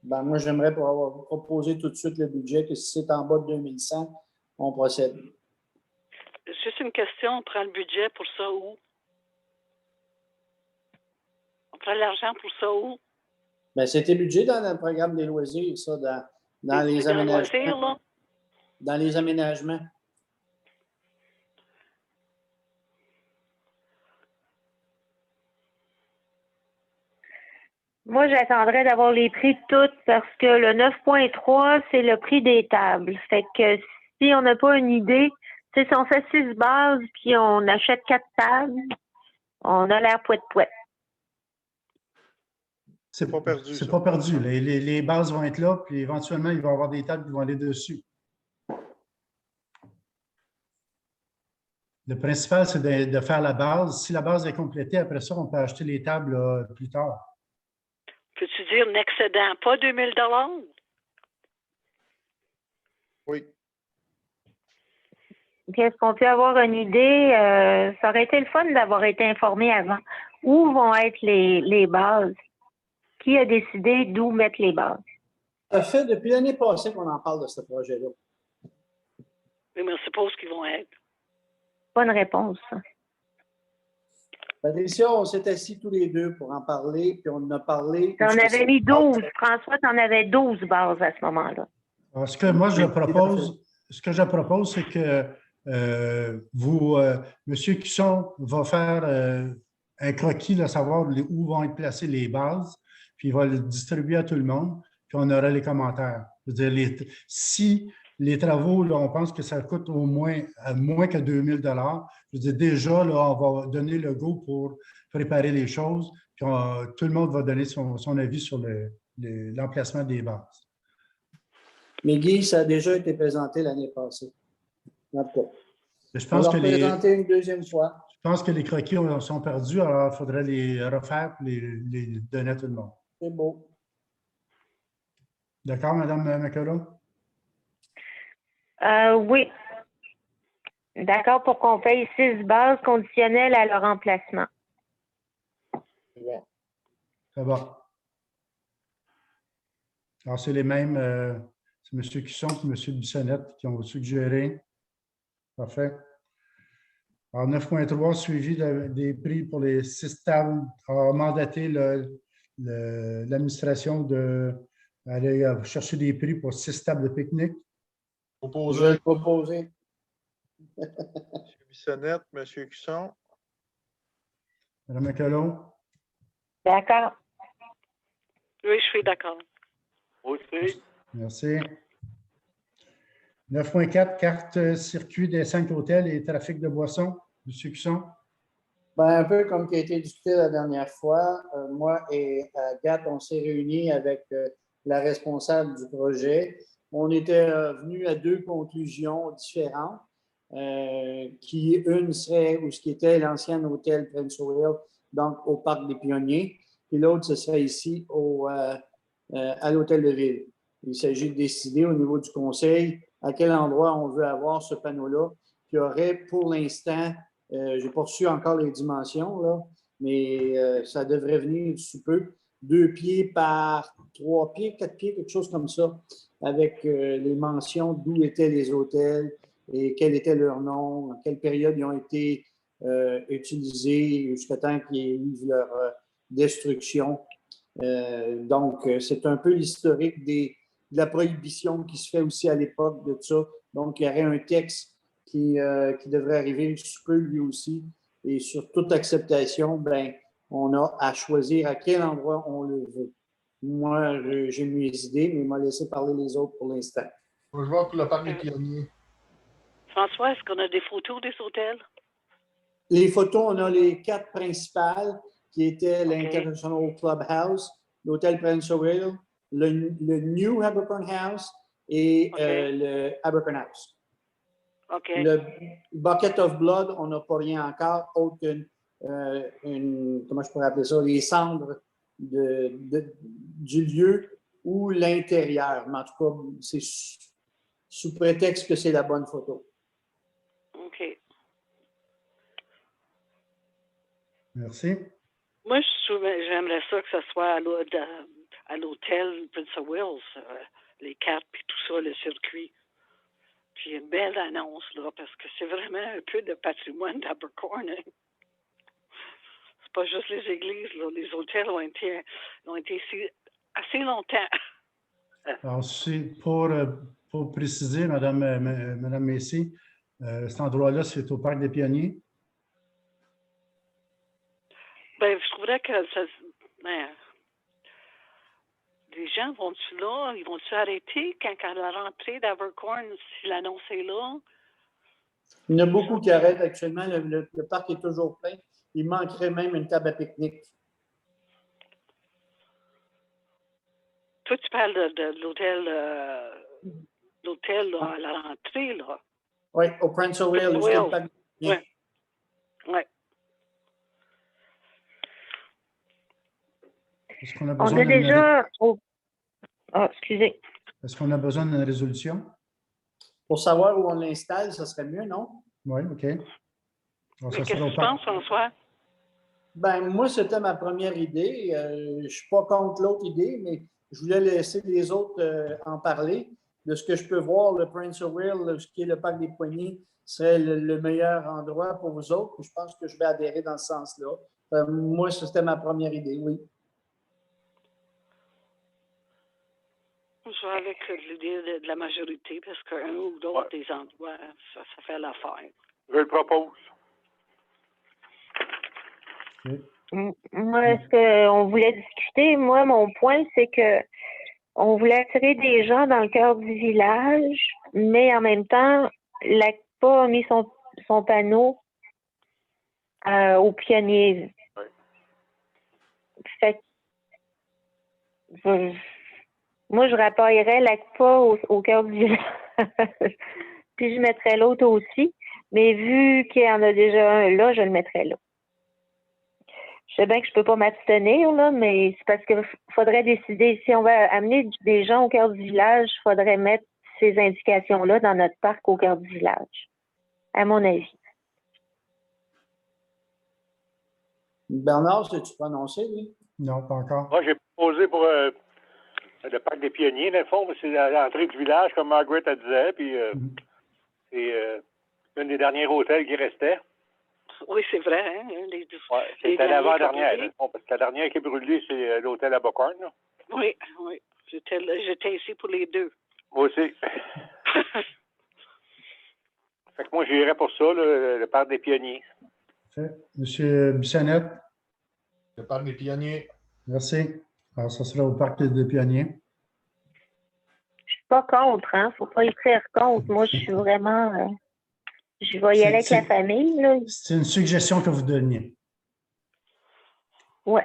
Ben, moi, j'aimerais proposer tout de suite le budget, que si c'est en bas de 2100, on procède. Juste une question, on prend le budget pour ça où? On prend l'argent pour ça où? Ben, c'était budget dans le programme des loisirs, ça, dans les C'est dans le loisir, aménagements. là? Dans les aménagements. Moi, j'attendrais d'avoir les prix toutes parce que le 9.3, c'est le prix des tables. Fait que si on n'a pas une idée, tu sais, si on fait 6 bases puis on achète 4 tables, on a l'air pouette-pouette. C'est pas perdu. C'est ça. pas perdu. Les bases vont être là, puis éventuellement, il va y avoir des tables qui vont aller dessus. Le principal, c'est de faire la base. Si la base est complétée, après ça, on peut acheter les tables là, plus tard. Peux-tu dire un excédent, pas 2000 $? Oui. Est-ce qu'on peut avoir une idée? Ça aurait été le fun d'avoir été informé avant. Où vont être les bases? Qui a décidé d'où mettre les bases? Ça fait depuis l'année passée qu'on en parle de ce projet-là. Oui, mais on suppose qu'ils vont être. Bonne réponse. Patricia, on s'est assis tous les deux pour en parler, puis on en a parlé. On avait mis 12. François, tu en avais 12 bases à ce moment-là. Alors, ce que moi, je propose, c'est que vous, M. Cusson va faire un croquis, de savoir où vont être placées les bases, puis il va le distribuer à tout le monde, puis on aura les commentaires. Je veux dire, si les travaux, là, on pense que ça coûte au moins, moins que 2000 $, je veux dire, déjà, là, on va donner le go pour préparer les choses, puis tout le monde va donner son avis sur l'emplacement des bases. Mais Guy, ça a déjà été présenté l'année passée. En tout cas. Je pense on va présenter une deuxième fois. Je pense que les croquis sont perdus, alors il faudrait les refaire et les donner à tout le monde. C'est beau. D'accord, Mme McCullough? Oui. D'accord, pour qu'on paye 6 bases conditionnelles à leur emplacement. Ça va. Alors, c'est les mêmes, c'est M. Cusson et M. Bissonnette qui ont suggéré. Parfait. Alors, 9.3, suivi des prix pour les 6 tables, a mandaté l'administration d'aller chercher des prix pour 6 tables de pique-nique. Je vais le proposer. M. Bissonnette, M. Cusson. Mme McCullough? D'accord. Oui, je suis d'accord. Aussi. Merci. 9.4, carte circuit des 5 hôtels et trafic de boissons. M. Cusson? Ben, un peu comme qui a été discuté la dernière fois, moi et Agathe, on s'est réunis avec la responsable du projet. On était venus à 2 conclusions différentes, qui une serait où ce qui était l'ancien hôtel Prince Royal, donc au Parc des Pionniers, et l'autre, ce serait ici à l'hôtel de ville. Il s'agit de décider au niveau du conseil à quel endroit on veut avoir ce panneau-là, qui aurait pour l'instant, je n'ai pas reçu encore les dimensions, là, mais ça devrait venir sous peu, 2 pieds par 3 pieds, 4 pieds, quelque chose comme ça, avec les mentions d'où étaient les hôtels et quel était leur nom, en quelle période ils ont été utilisés jusqu'à temps qu'ils aient eu leur destruction. Donc, c'est un peu l'historique de la prohibition qui se fait aussi à l'époque de ça. Donc, il y aurait un texte qui devrait arriver sous peu lui aussi. Et sur toute acceptation, ben, on a à choisir à quel endroit on le veut. Moi, j'ai mes idées, mais il m'a laissé parler les autres pour l'instant. Je vais pour le Parc des Pionniers. François, est-ce qu'on a des photos des hôtels? Les photos, on a les 4 principales qui étaient l'International Clubhouse, l'Hôtel Prince Royal, le New Abercorn House et le Abercorn House. Le Bucket of Blood, on n'a pas rien encore, autre qu'une, comment je pourrais appeler ça, les cendres du lieu ou l'intérieur. Mais en tout cas, c'est sous prétexte que c'est la bonne photo. OK. Merci. Moi, j'aimerais ça que ce soit à l'hôtel Prince of Wales, les cartes puis tout ça, le circuit. Puis une belle annonce, là, parce que c'est vraiment un peu de patrimoine d'Abercorn. Hein? C'est pas juste les églises, là. Les hôtels ont été ici assez longtemps. Alors, pour préciser, Madame Messy, cet endroit-là, c'est au Parc des Pionniers. Ben, je trouverais que ça. Ben, les gens vont-tu là? Ils vont-tu arrêter quand à la rentrée d'Abercorn, si l'annonce est là? Il y en a beaucoup qui arrêtent actuellement. Le parc est toujours plein. Il manquerait même une table à pique-nique. Toi, tu parles de l'hôtel là, à la rentrée, là. Oui, au Prince of Wales. Oui. Oui. Est-ce qu'on a On besoin a déjà. Excusez. Est-ce qu'on a besoin d'une résolution? Pour savoir où on l'installe, ça serait mieux, non? Oui, OK. Alors, Mais qu'est-ce que tu penses, François? Ben, moi, c'était ma première idée. Je ne suis pas contre l'autre idée, mais je voulais laisser les autres en parler. De ce que je peux voir, le Prince of Wales, ce qui est le parc des Poignées, serait le meilleur endroit pour vous autres. Je pense que je vais adhérer dans ce sens-là. Moi, c'était ma première idée, oui. Je vais avec l'idée de la majorité, parce qu'un ou l'autre des endroits, ça fait l'affaire. Je le propose. Moi, ce qu'on voulait discuter, moi, mon point, c'est que on voulait attirer des gens dans le cœur du village, mais en même temps, l'ACPA a mis son panneau aux pionniers. Oui. Fait que, moi, je rapporterais l'ACPA au cœur du village. Puis je mettrais l'autre aussi. Mais vu qu'il y en a déjà un là, je le mettrais là. Je sais bien que je ne peux pas m'abstenir, là, mais c'est parce qu'il faudrait décider. Si on va amener des gens au cœur du village, il faudrait mettre ces indications-là dans notre parc au cœur du village, à mon avis. Bernard, as-tu prononcé, lui? Non, pas encore. Moi, j'ai proposé pour le parc des Pionniers, dans le fond, c'est à l'entrée du village, comme Margaret a disait, puis c'est un des derniers hôtels qui restait. Oui, c'est vrai, hein? C'était l'avant-dernière, parce que la dernière qui est brûlée, c'est l'hôtel à Bocorn. Oui. J'étais ici pour les deux. Moi aussi. Fait que moi, j'irais pour ça, le parc des Pionniers. Monsieur Bissonnette? Le parc des Pionniers. Merci. Alors, ça sera au parc des Pionniers. Je suis pas contre, hein? Faut pas écrire contre. Moi, je suis vraiment... je vais y aller avec la famille, là. C'est une suggestion que vous donniez. Oui.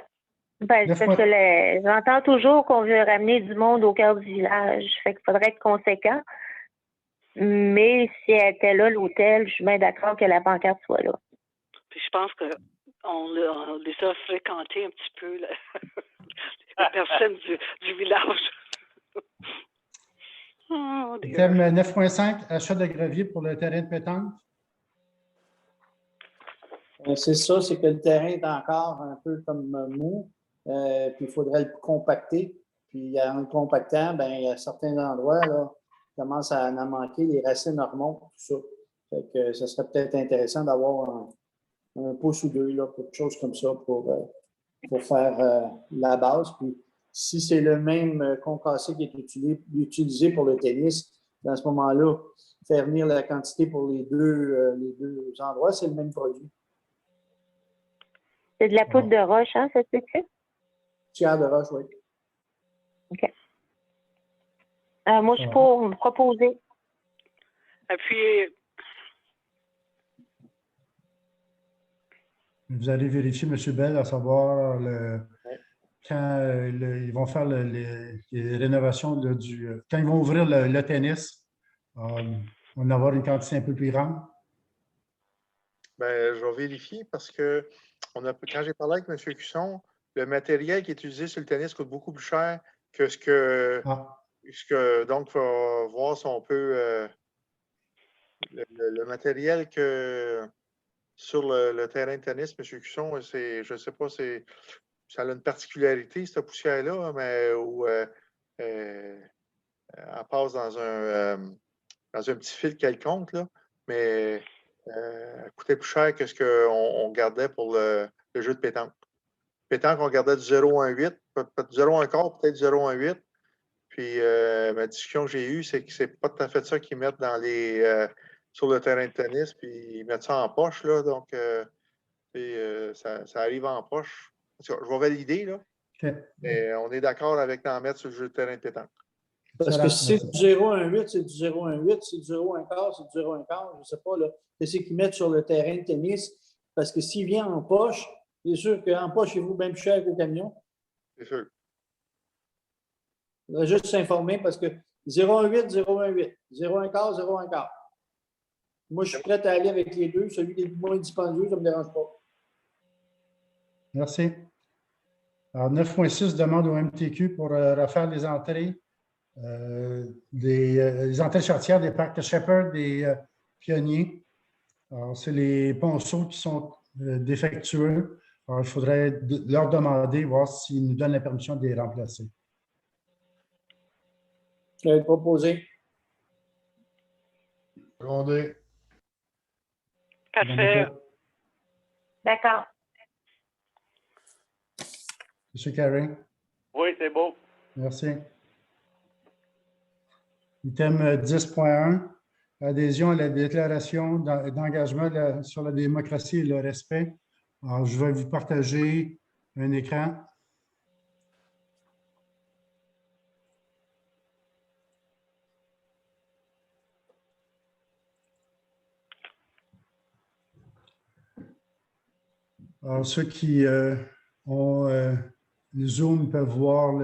Ben, parce que j'entends toujours qu'on veut ramener du monde au cœur du village. Fait qu'il faudrait être conséquent. Mais si elle était là, l'hôtel, je suis bien d'accord que la pancarte soit là. Puis je pense qu'on les a fréquentés un petit peu, là. Les personnes du village. Oh, thème 9.5, achat de gravier pour le terrain de pétanque. C'est ça, c'est que le terrain est encore un peu comme mou, puis il faudrait le compacter. Puis en le compactant, ben, il y a certains endroits, là, qui commencent à en manquer, les racines remontent, tout ça. Fait que ça serait peut-être intéressant d'avoir un pouce ou deux, là, quelque chose comme ça pour faire la base. Puis si c'est le même concassé qui est utilisé pour le tennis, dans ce moment-là, faire venir la quantité pour les deux endroits, c'est le même produit. C'est de la poudre de roche, hein, ça se fait? Tiers de roche, oui. OK. Moi, je suis pour me proposer. Et puis... Vous allez vérifier, M. Bell, à savoir quand ils vont faire les rénovations quand ils vont ouvrir le tennis, on va avoir une quantité un peu plus grande. Bien, je vais vérifier parce que quand j'ai parlé avec M. Cusson, le matériel qui est utilisé sur le tennis coûte beaucoup plus cher que ce que. Donc, il faut voir si on peut. Le matériel que sur le terrain de tennis, M. Cusson, je ne sais pas, ça a une particularité, cette poussière-là, mais où elle passe dans un petit fil quelconque, là, mais elle coûtait plus cher que ce qu'on gardait pour le jeu de pétanque. pétanque, on gardait du 0,18, peut-être 0,15, peut-être 0,18. Puis ma discussion que j'ai eue, c'est que c'est pas tout à fait ça qu'ils mettent dans sur le terrain de tennis, puis ils mettent ça en poche, là. Donc, ça arrive en poche. Je vais valider, là. OK. Mais on est d'accord avec d'en mettre sur le jeu de terrain de pétanque. Parce que si c'est du 0,18, c'est du 0,18, c'est du 0,15, c'est du 0,15, je ne sais pas, là. Qu'est-ce qu'ils mettent sur le terrain de tennis? Parce que s'il vient en poche, c'est sûr qu'en poche, il vaut bien plus cher qu'au camion. C'est sûr. Il faudrait juste s'informer parce que 0,18, 0,18, 0,15, 0,15. Moi, je suis prêt à aller avec les deux. Celui qui est le moins dispendieux, ça ne me dérange pas. Merci. Alors, 9.6 demande au MTQ pour refaire les entrées, les entrées charretières des parcs de Shepherd et Pionnier. Alors, c'est les ponceaux qui sont défectueux. Alors, il faudrait leur demander, voir s'ils nous donnent la permission de les remplacer. Je l'avais proposé. Secondé. Parfait. D'accord. M. Carey. Oui, c'est beau. Merci. Item 10.1, adhésion à la déclaration d'engagement sur la démocratie et le respect. Alors, je vais vous partager un écran. Alors, ceux qui ont le Zoom peuvent voir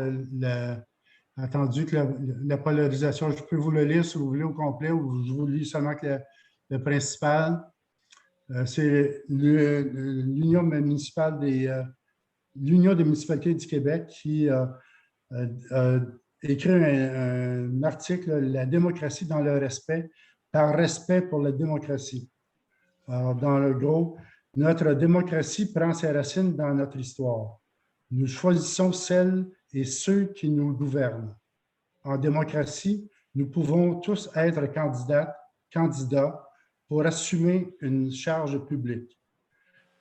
entendu que la polarisation, je peux vous le lire si vous voulez au complet ou je vous lis seulement que le principal. C'est l'Union municipale l'Union des municipalités du Québec qui a écrit un article, La démocratie dans le respect, par respect pour la démocratie. Alors, dans le gros, notre démocratie prend ses racines dans notre histoire. Nous choisissons celles et ceux qui nous gouvernent. En démocratie, nous pouvons tous être candidats pour assumer une charge publique.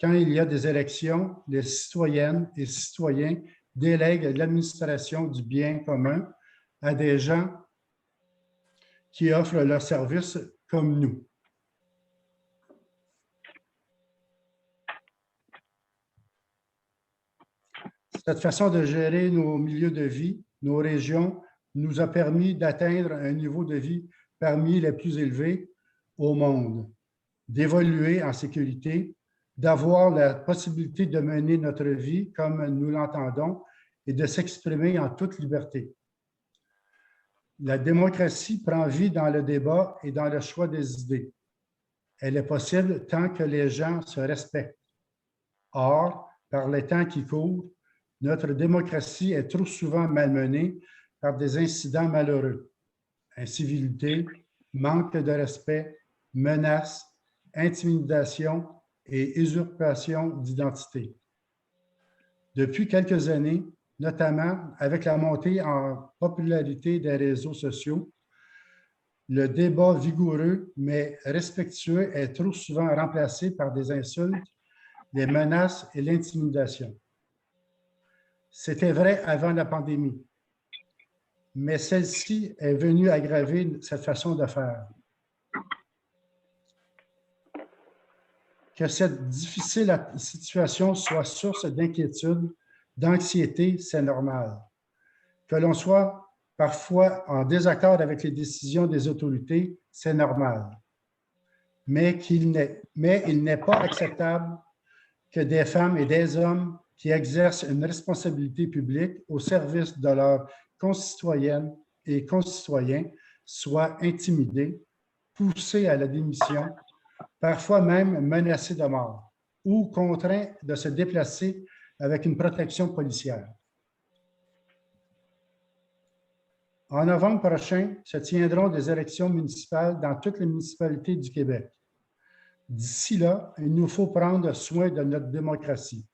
Quand il y a des élections, les citoyennes et citoyens délèguent l'administration du bien commun à des gens qui offrent leurs services comme nous. Cette façon de gérer nos milieux de vie, nos régions, nous a permis d'atteindre un niveau de vie parmi les plus élevés au monde, d'évoluer en sécurité, d'avoir la possibilité de mener notre vie comme nous l'entendons et de s'exprimer en toute liberté. La démocratie prend vie dans le débat et dans le choix des idées. Elle est possible tant que les gens se respectent. Or, par les temps qui courent, notre démocratie est trop souvent malmenée par des incidents malheureux. Incivilité, manque de respect, menaces, intimidation et usurpation d'identité. Depuis quelques années, notamment avec la montée en popularité des réseaux sociaux, le débat vigoureux mais respectueux est trop souvent remplacé par des insultes, des menaces et l'intimidation. C'était vrai avant la pandémie, mais celle-ci est venue aggraver cette façon de faire. Que cette difficile situation soit source d'inquiétude, d'anxiété, c'est normal. Que l'on soit parfois en désaccord avec les décisions des autorités, c'est normal. Mais il n'est pas acceptable que des femmes et des hommes qui exercent une responsabilité publique au service de leurs concitoyennes et concitoyens soient intimidés, poussés à la démission, parfois même menacés de mort ou contraints de se déplacer avec une protection policière. En novembre prochain, se tiendront des élections municipales dans toutes les municipalités du Québec. D'ici là, il nous faut prendre soin de notre démocratie.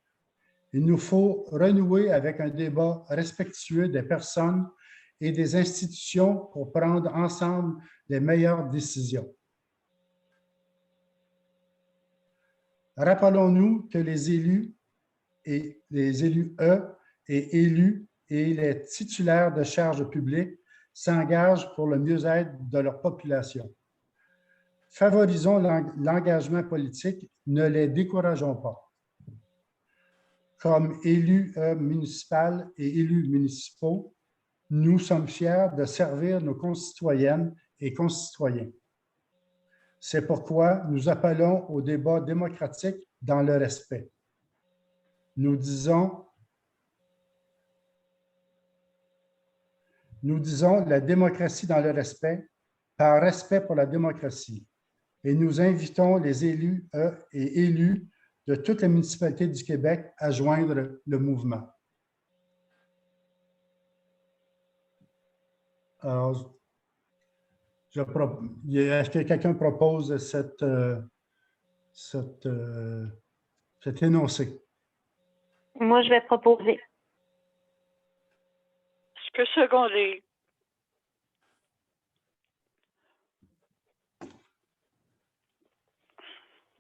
Il nous faut renouer avec un débat respectueux des personnes et des institutions pour prendre ensemble les meilleures décisions. Rappelons-nous que les élus et les élus E et élus et les titulaires de charges publiques s'engagent pour le mieux-être de leur population. Favorisons l'engagement politique, ne les décourageons pas. Comme élus municipaux et élus municipaux, nous sommes fiers de servir nos concitoyennes et concitoyens. C'est pourquoi nous appelons au débat démocratique dans le respect. Nous disons la démocratie dans le respect, par respect pour la démocratie. Et nous invitons les élus et élus de toutes les municipalités du Québec à joindre le mouvement. Alors, est-ce que quelqu'un propose cet énoncé? Moi, je vais proposer. Je peux seconder.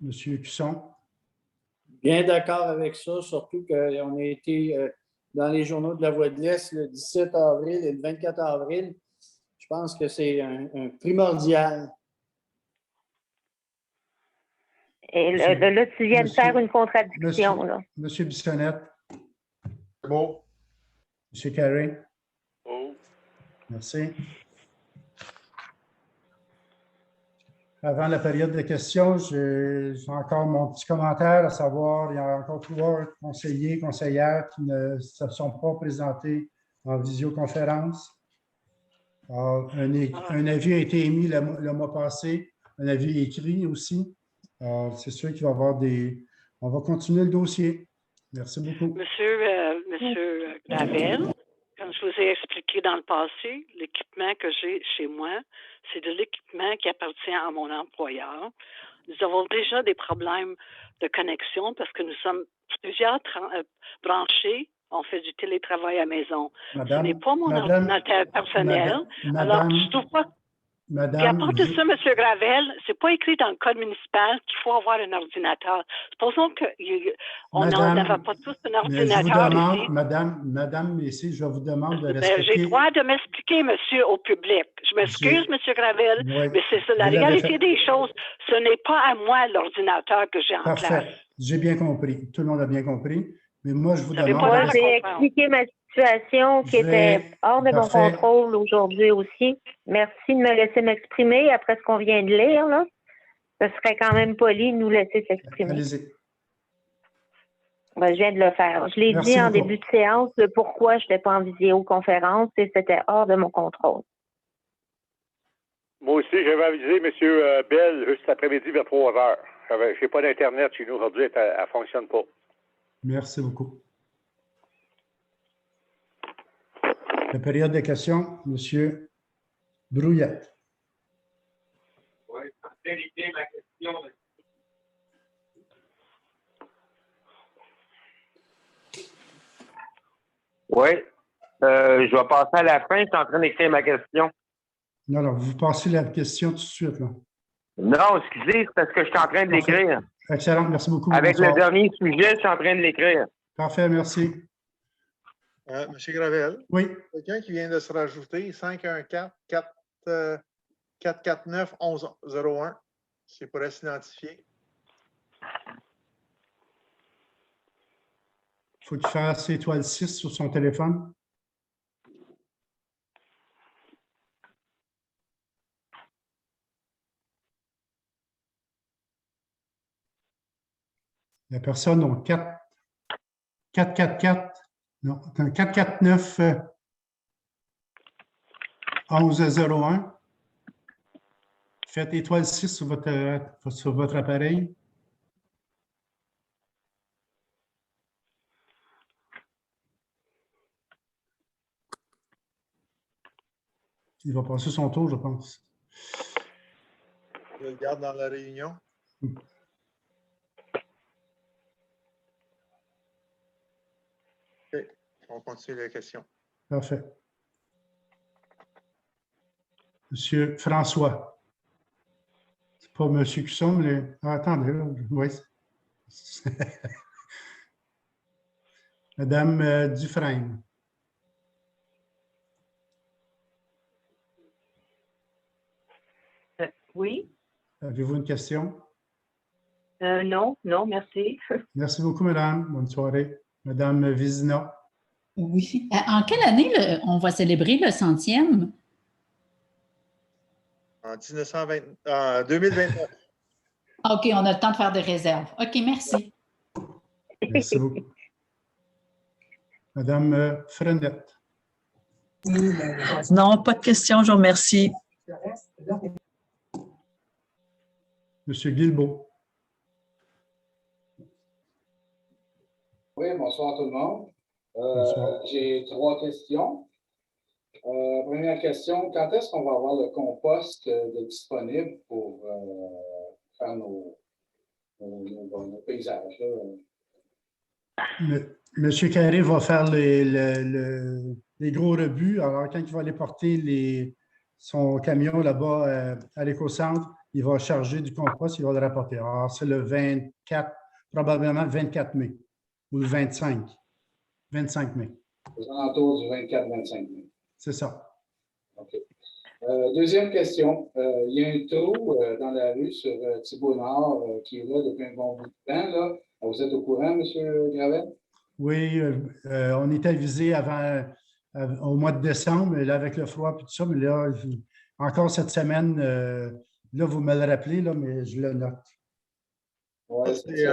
Monsieur Cusson. Bien d'accord avec ça, surtout qu'on a été dans les journaux de la Voix de l'Est le 17 avril et le 24 avril. Je pense que c'est un primordial. Et là, tu viens de faire une contradiction. Monsieur Bissonnette. C'est bon. Monsieur Carré. Oh. Merci. Avant la période de questions, j'ai encore mon petit commentaire, à savoir, il y a encore 3 conseillers, conseillères qui ne se sont pas présentés en visioconférence. Alors, un avis a été émis le mois passé, un avis écrit aussi. C'est sûr qu'il va y avoir On va continuer le dossier. Merci beaucoup. Monsieur Gravel, comme je vous ai expliqué dans le passé, l'équipement que j'ai chez moi, c'est de l'équipement qui appartient à mon employeur. Nous avons déjà des problèmes de connexion parce que nous sommes plusieurs branchés. On fait du télétravail à la maison. Ce n'est pas mon ordinateur personnel. Alors, je ne trouve pas... Puis à part de ça, M. Gravel, c'est pas écrit dans le code municipal qu'il faut avoir un ordinateur. Supposons qu'on n'avait pas tous un ordinateur ici. Madame Messier, je vous demande de respecter... J'ai le droit de m'expliquer, monsieur, au public. Je m'excuse, M. Gravel, mais c'est ça. La réalité des choses, ce n'est pas à moi l'ordinateur que j'ai en place. J'ai bien compris. Tout le monde a bien compris. Mais moi, je vous demande... Moi, j'ai expliqué ma situation qui était hors de mon contrôle aujourd'hui aussi. Merci de me laisser m'exprimer après ce qu'on vient de lire. Là. Ce serait quand même poli de nous laisser s'exprimer. Allez-y. Ben, je viens de le faire. Je l'ai dit en début de séance, le pourquoi je n'étais pas en visioconférence et c'était hors de mon contrôle. Moi aussi, j'avais avisé M. Bell cet après-midi vers 3 heures. Je n'ai pas d'Internet chez nous aujourd'hui, elle ne fonctionne pas. Merci beaucoup. La période de questions, M. Brouillette. Oui, en vérité, ma question. Oui, je vais passer à la fin. Je suis en train d'écrire ma question. Non, vous passez la question tout de suite. Là. Non, excusez, c'est parce que je suis en train de l'écrire. Excellent, merci beaucoup. Avec le dernier sujet, je suis en train de l'écrire. Parfait, merci. Monsieur Gravel. Oui. Quelqu'un qui vient de se rajouter, 514-449-1101. C'est pour s'identifier. Il faut qu'il fasse étoile 6 sur son téléphone. La personne a 449 1101. Faites étoile 6 sur votre appareil. Il va passer son tour, je pense. Je le garde dans la réunion. OK. On continue la question. Parfait. Monsieur François. C'est pas Monsieur Cusson, mais... Ah, attendez, là. Oui. Madame Dufresne, Oui. avez-vous une question? Non, non, merci. Merci beaucoup, madame. Bonne soirée. Madame Vizina. Oui. En quelle année on va célébrer le 100e? En 2029. OK, on a le temps de faire des réserves. OK, merci. Merci beaucoup. Madame Frenette. Non, pas de questions, je vous remercie. Monsieur Guilbeault. Oui, bonsoir tout le monde. Bonsoir. J'ai 3 questions. Première question, quand est-ce qu'on va avoir le compost de disponible pour faire nos paysages? Monsieur Carré va faire les gros rebuts. Alors, quand il va aller porter son camion là-bas à l'éco-centre, il va charger du compost, il va le rapporter. Alors, c'est le 24, probablement le 24 mai ou le 25 mai. Aux alentours du 24-25 mai. C'est ça. OK. Deuxième question. Il y a un trou dans la rue sur Thibault-Nord qui est là depuis un bon bout de temps. Là. Vous êtes au courant, M. Gravel? Oui, on était avisé au mois de décembre, là, avec le froid et tout ça, mais là, encore cette semaine, là, vous me le rappelez, là, mais je le note. Ouais, c'est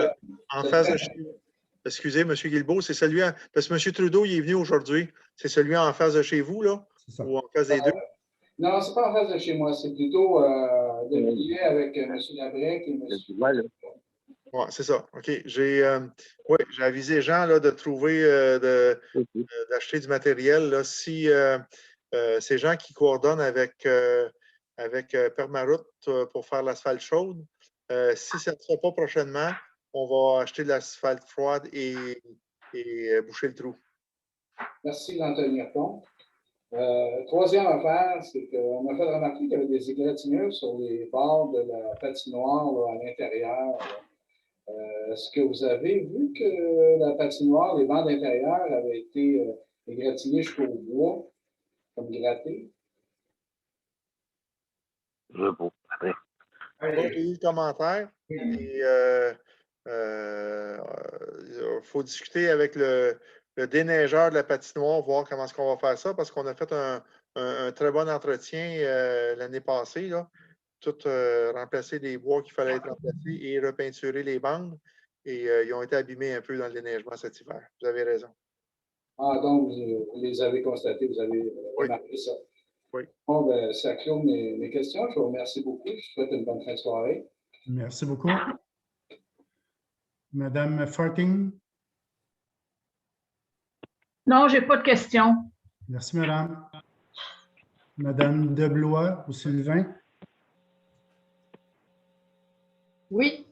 en face de chez vous. Excusez, M. Guilbeault, c'est celui parce que M. Trudeau, il est venu aujourd'hui. C'est celui en face de chez vous, là? Ou en face des deux? Non, c'est pas en face de chez moi. C'est plutôt de lier avec M. Labrec et M. Oui, c'est ça. OK. J'ai avisé Jean là, de trouver, d'acheter du matériel. Là. Si c'est Jean qui coordonne avec Permaroute pour faire l'asphalte chaude, si ça ne sera pas prochainement, on va acheter de l'asphalte froide et boucher le trou. Merci d'en tenir compte. Troisième affaire, c'est qu'on m'a fait remarquer qu'il y avait des égratignures sur les bords de la patinoire là, à l'intérieur. Est-ce que vous avez vu que la patinoire, les bancs d'intérieur avaient été égratignés jusqu'au bois, comme grattés? Je veux pas. Après. J'ai eu le commentaire. Et il faut discuter avec le déneigeur de la patinoire, voir comment est-ce qu'on va faire ça, parce qu'on a fait un très bon entretien l'année passée. Là. Tout remplacer les bois qu'il fallait être remplacés et repeinturer les bandes. Et ils ont été abîmés un peu dans le déneigement cet hiver. Vous avez raison. Ah, donc vous les avez constatés, vous avez remarqué ça. Oui. Bon, ben, ça clôt mes questions. Je vous remercie beaucoup. Je vous souhaite une bonne fin de soirée. Merci beaucoup. Madame Farting? Non, je n'ai pas de questions. Merci, madame. Madame Deblois ou Sylvain? Oui.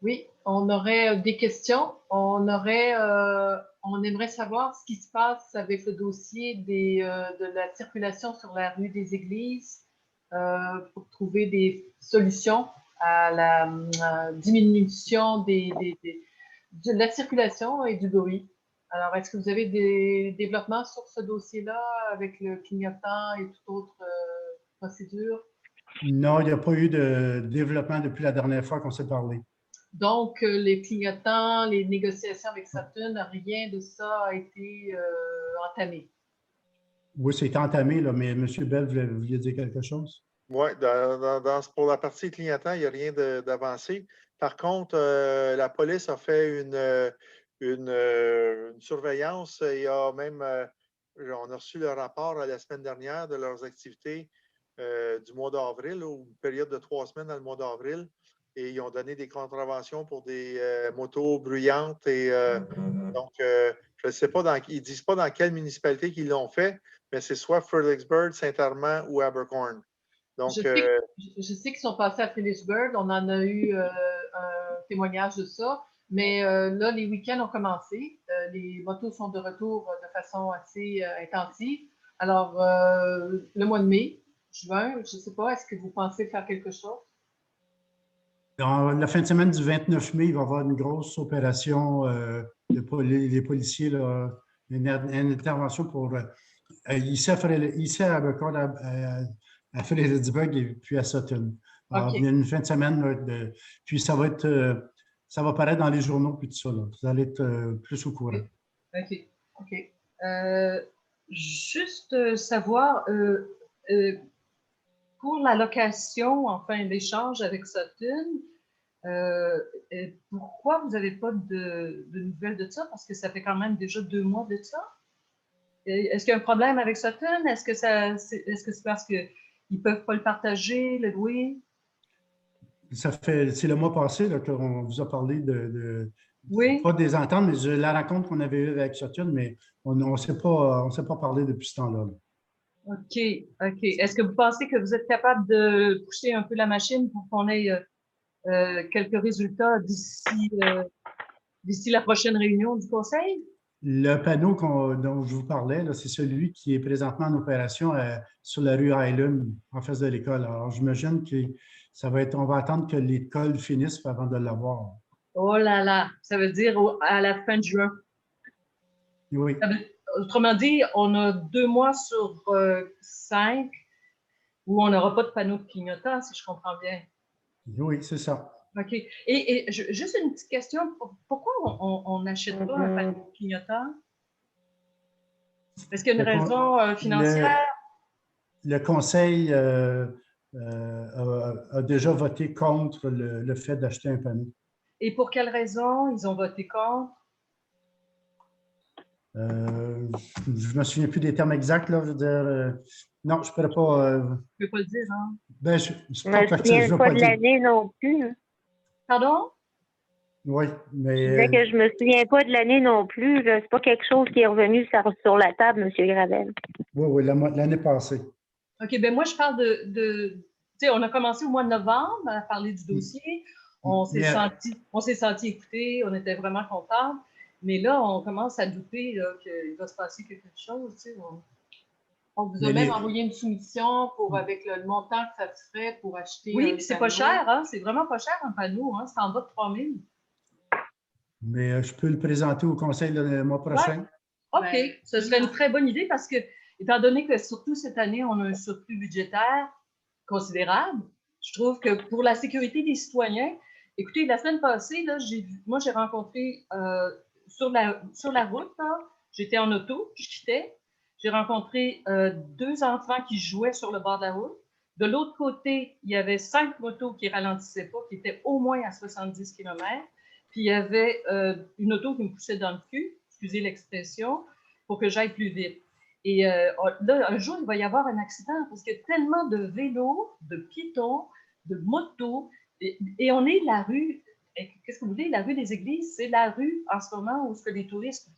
Oui, on aurait des questions. On aimerait savoir ce qui se passe avec le dossier de la circulation sur la rue des Églises pour trouver des solutions à la diminution de la circulation et du bruit. Alors, est-ce que vous avez des développements sur ce dossier-là avec le clignotant et toute autre procédure? Non, il n'y a pas eu de développement depuis la dernière fois qu'on s'est parlé. Donc, les clignotants, les négociations avec Saturn, rien de ça a été entamé. Oui, c'est entamé, là, mais M. Bell, vous vouliez dire quelque chose? Oui, pour la partie clignotant, il n'y a rien d'avancé. Par contre, la police a fait une surveillance. Il y a même, on a reçu le rapport la semaine dernière de leurs activités du mois d'avril, ou une période de 3 semaines dans le mois d'avril. Et ils ont donné des contraventions pour des motos bruyantes. Et donc, je ne sais pas, ils ne disent pas dans quelle municipalité qu'ils l'ont fait, mais c'est soit Fredericksburg, Saint-Armand ou Abercorn. Donc, je sais qu'ils sont passés à Phillipsburg. On en a eu un témoignage de ça. Mais là, les week-ends ont commencé. Les motos sont de retour de façon assez intensive. Alors, le mois de mai, juin, je ne sais pas, est-ce que vous pensez faire quelque chose? Dans la fin de semaine du 29 mai, il va y avoir une grosse opération les policiers, là, une intervention pour ici à Abercorn, à Fredericksburg et puis à Sutton. Alors, il y a une fin de semaine, là, puis ça va paraître dans les journaux, puis tout ça. Là. Vous allez être plus au courant. OK. Juste savoir, pour la location, enfin, l'échange avec Sutton, pourquoi vous n'avez pas de nouvelles de ça? Parce que ça fait quand même déjà 2 mois de ça. Est-ce qu'il y a un problème avec Sutton? Est-ce que c'est parce qu'ils ne peuvent pas le partager, le louer? C'est le mois passé qu'on vous a parlé oui. Pas des ententes, mais de la rencontre qu'on avait eue avec Sutton, mais on ne s'est pas parlé depuis ce temps-là. OK. Est-ce que vous pensez que vous êtes capable de pousser un peu la machine pour qu'on ait quelques résultats d'ici la prochaine réunion du Conseil? Le panneau dont je vous parlais, c'est celui qui est présentement en opération sur la rue Highland, en face de l'école. Alors, j'imagine qu'on va attendre que l'école finisse avant de l'avoir. Oh là là! Ça veut dire à la fin de juin. Oui. Autrement dit, on a 2 mois sur 5 où on n'aura pas de panneau de clignotant, si je comprends bien. Oui, c'est ça. OK. Et juste une petite question. Pourquoi on n'achète pas un panneau de clignotant? Est-ce qu'il y a une raison financière? Le Conseil a déjà voté contre le fait d'acheter un panneau. Et pour quelle raison ils ont voté contre? Je ne me souviens plus des termes exacts. Là, je veux dire, non, je ne pourrais pas... Je ne peux pas le dire, hein? Je ne me souviens pas de l'année non plus. Pardon? Oui, mais... Je disais que je ne me souviens pas de l'année non plus. Ce n'est pas quelque chose qui est revenu sur la table, M. Gravel. Oui, l'année passée. OK, bien moi, je parle tu sais, on a commencé au mois de novembre à parler du dossier. On s'est senti écoutés, on était vraiment contents. Mais là, on commence à douter qu'il va se passer quelque chose. Tu sais, on vous a même envoyé une soumission avec le montant que ça se ferait pour acheter. Oui, puis c'est pas cher, hein? C'est vraiment pas cher un panneau, hein? C'est en bas de 3 000. Mais je peux le présenter au Conseil le mois prochain. Ouais. OK, ce serait une très bonne idée parce que, étant donné que surtout cette année, on a un surplus budgétaire considérable, je trouve que pour la sécurité des citoyens, écoutez, la semaine passée, là, j'ai rencontré sur la route, j'étais en auto, je quittais, j'ai rencontré 2 enfants qui jouaient sur le bord de la route. De l'autre côté, il y avait 5 motos qui ne ralentissaient pas, qui étaient au moins à 70 km. Puis il y avait une auto qui me poussait dans le cul, excusez l'expression, pour que j'aille plus vite. Et là, un jour, il va y avoir un accident parce qu'il y a tellement de vélos, de piétons, de motos, et on est la rue, qu'est-ce que vous voulez, la rue des Églises, c'est la rue en ce moment où les touristes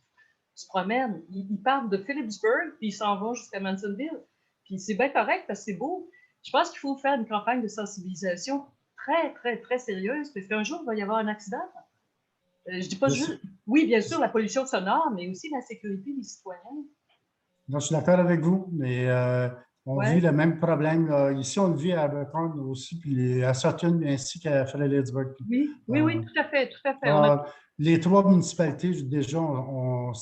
se promènent. Ils partent de Phillipsburg, puis ils s'en vont jusqu'à Mansonville. Puis c'est bien correct parce que c'est beau. Je pense qu'il faut faire une campagne de sensibilisation très, très, très sérieuse parce qu'un jour, il va y avoir un accident. Je dis pas juste, oui, bien sûr, la pollution sonore, mais aussi la sécurité des citoyens. Non, je suis d'accord avec vous, mais on vit le même problème. Là. Ici, on le vit à Abercorn aussi, puis à Sutton, ainsi qu'à Fredericksburg. Oui, tout à fait, tout à fait. Les 3 municipalités, déjà, on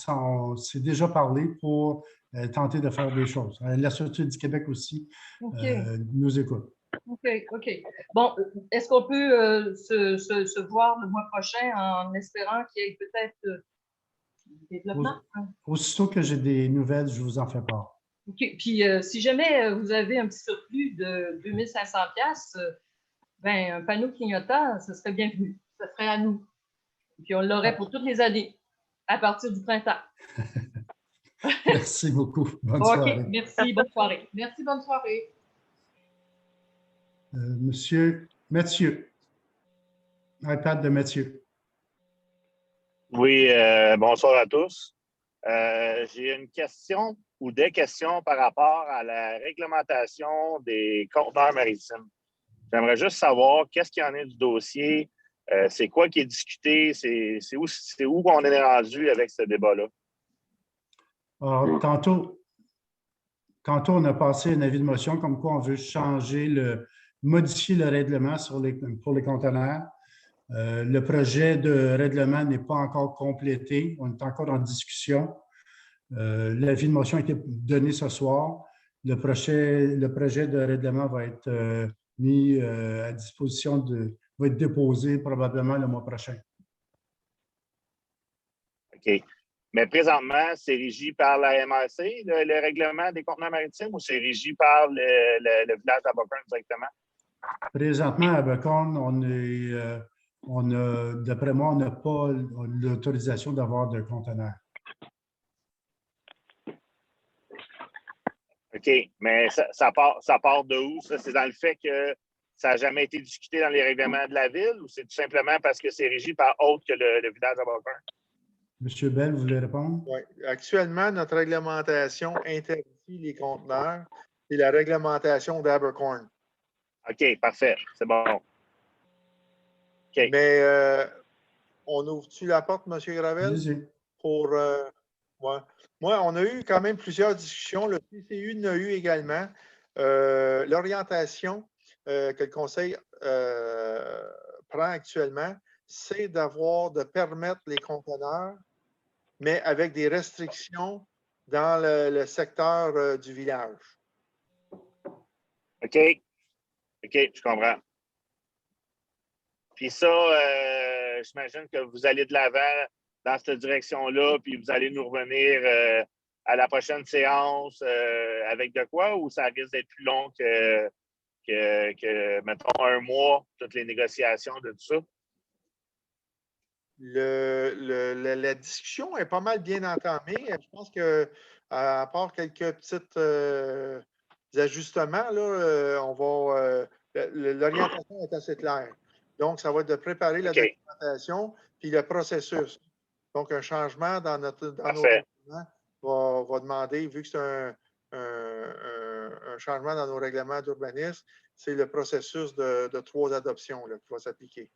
s'est déjà parlé pour tenter de faire des choses. La Sûreté du Québec aussi nous écoute. OK. Bon, est-ce qu'on peut se voir le mois prochain en espérant qu'il y ait peut-être des développements? Aussitôt que j'ai des nouvelles, je vous en fais part. OK. Puis, si jamais vous avez un petit surplus de 2500 $, ben, un panneau clignotant, ce serait bienvenu. Ça serait à nous. Puis, on l'aurait pour toutes les années, à partir du printemps. Merci beaucoup. Bonne soirée. OK, merci. Bonne soirée. Merci, bonne soirée. Monsieur Mathieu. iPad de Mathieu. Oui, bonsoir à tous. J'ai une question ou des questions par rapport à la réglementation des conteneurs maritimes. J'aimerais juste savoir qu'est-ce qu'il y en est du dossier, c'est quoi qui est discuté, c'est où on est rendu avec ce débat-là? Alors, tantôt, on a passé un avis de motion comme quoi on veut changer modifier le règlement pour les conteneurs. Le projet de règlement n'est pas encore complété. On est encore en discussion. L'avis de motion a été donné ce soir. Le projet de règlement va être mis à disposition va être déposé probablement le mois prochain. OK. Mais présentement, c'est régi par la MRC, le règlement des conteneurs maritimes, ou c'est régi par le village d'Abercorn directement? Présentement, à Abercorn, d'après moi, on n'a pas l'autorisation d'avoir de conteneurs. OK. Mais ça part de où? Ça, c'est dans le fait que ça n'a jamais été discuté dans les règlements de la ville, ou c'est tout simplement parce que c'est régi par autre que le village d'Abercorn? Monsieur Bell, vous voulez répondre? Oui. Actuellement, notre réglementation interdit les conteneurs. C'est la réglementation d'Abercorn. OK, parfait. C'est bon. Okay. Mais on ouvre-tu la porte, M. Gravel? Oui. Pour. Ouais. Moi, on a eu quand même plusieurs discussions. Le PCU en a eu également. L'orientation que le Conseil prend actuellement, c'est de permettre les conteneurs, mais avec des restrictions dans le secteur du village. OK. OK, je comprends. Puis ça, j'imagine que vous allez de l'avant dans cette direction-là, puis vous allez nous revenir à la prochaine séance avec de quoi, ou ça risque d'être plus long que, mettons, un mois, toutes les négociations de tout ça? La discussion est pas mal bien entamée. Je pense qu'à part quelques petits ajustements, là, l'orientation est assez claire. Donc, ça va être de préparer la documentation puis le processus. Donc, un changement dans nos règlements va demander, vu que c'est un changement dans nos règlements d'urbanisme, c'est le processus de 3 adoptions là, qui va s'appliquer.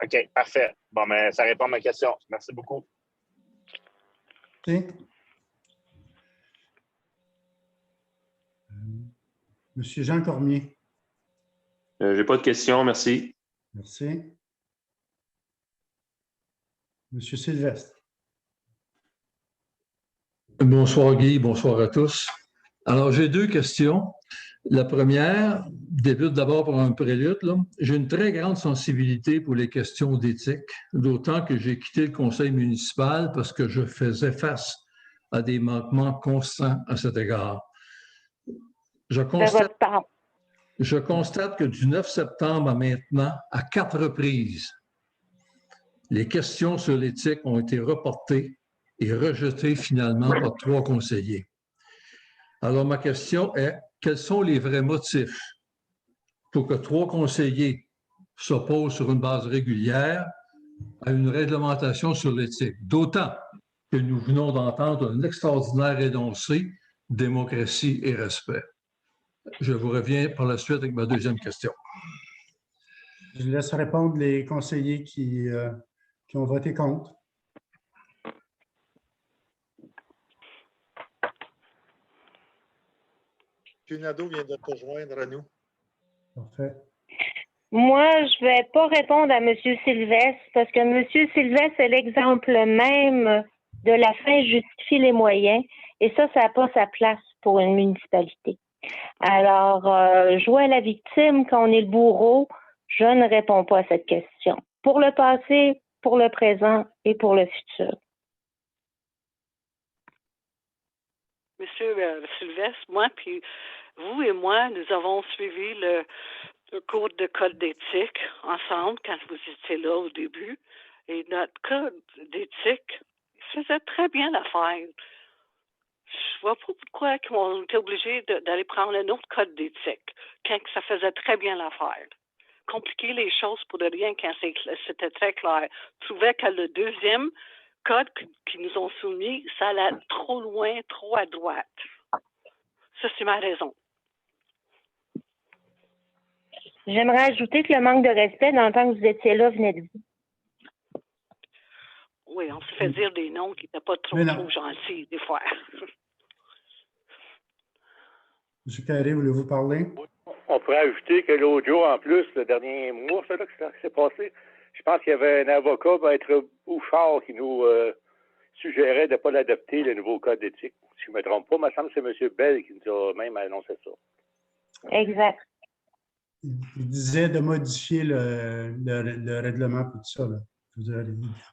OK, parfait. Bon, mais ça répond à ma question. Merci beaucoup. Merci. Monsieur Jean Cormier. Je n'ai pas de questions, merci. Merci. Monsieur Sylvestre. Bonsoir Guy, bonsoir à tous. Alors, j'ai 2 questions. La première débute d'abord par un prélude. J'ai une très grande sensibilité pour les questions d'éthique, d'autant que j'ai quitté le conseil municipal parce que je faisais face à des manquements constants à cet égard. Je constate que du 9 septembre à maintenant, à 4 reprises, les questions sur l'éthique ont été reportées et rejetées finalement par 3 conseillers. Alors, ma question est, quels sont les vrais motifs pour que 3 conseillers s'opposent sur une base régulière à une réglementation sur l'éthique? D'autant que nous venons d'entendre un extraordinaire énoncé, démocratie et respect. Je vous reviens par la suite avec ma 2e question. Je laisse répondre les conseillers qui ont voté contre. M. Nadeau vient de te rejoindre à nous. Parfait. Moi, je ne vais pas répondre à M. Sylvestre parce que M. Sylvestre est l'exemple même de la fin justifie les moyens et ça n'a pas sa place pour une municipalité. Alors, jouer à la victime quand on est le bourreau, je ne réponds pas à cette question. Pour le passé, pour le présent et pour le futur. Monsieur Sylvestre, moi, puis vous et moi, nous avons suivi le cours de code d'éthique ensemble quand vous étiez là au début. Et notre code d'éthique faisait très bien l'affaire. Je vois pas pourquoi on était obligé d'aller prendre un autre code d'éthique quand ça faisait très bien l'affaire. Compliquer les choses pour de rien quand c'était très clair. Je trouvais que le 2e code qu'ils nous ont soumis, ça allait trop loin, trop à droite. Ça, c'est ma raison. J'aimerais ajouter que le manque de respect dans le temps que vous étiez là venait de vous. Oui, on se fait dire des noms qui n'étaient pas trop gentils, des fois. M. Carré, voulez-vous parler? pourrais ajouter que l'autre jour, en plus, le dernier mois, c'est là que ça s'est passé. Je pense qu'il y avait un avocat, Maître Bouchard, qui nous suggérait de ne pas l'adopter, le nouveau code d'éthique. Si je ne me trompe pas, il me semble que c'est M. Bell qui nous a même annoncé ça. Exact. Il disait de modifier le règlement pour tout ça. Là. Je veux dire,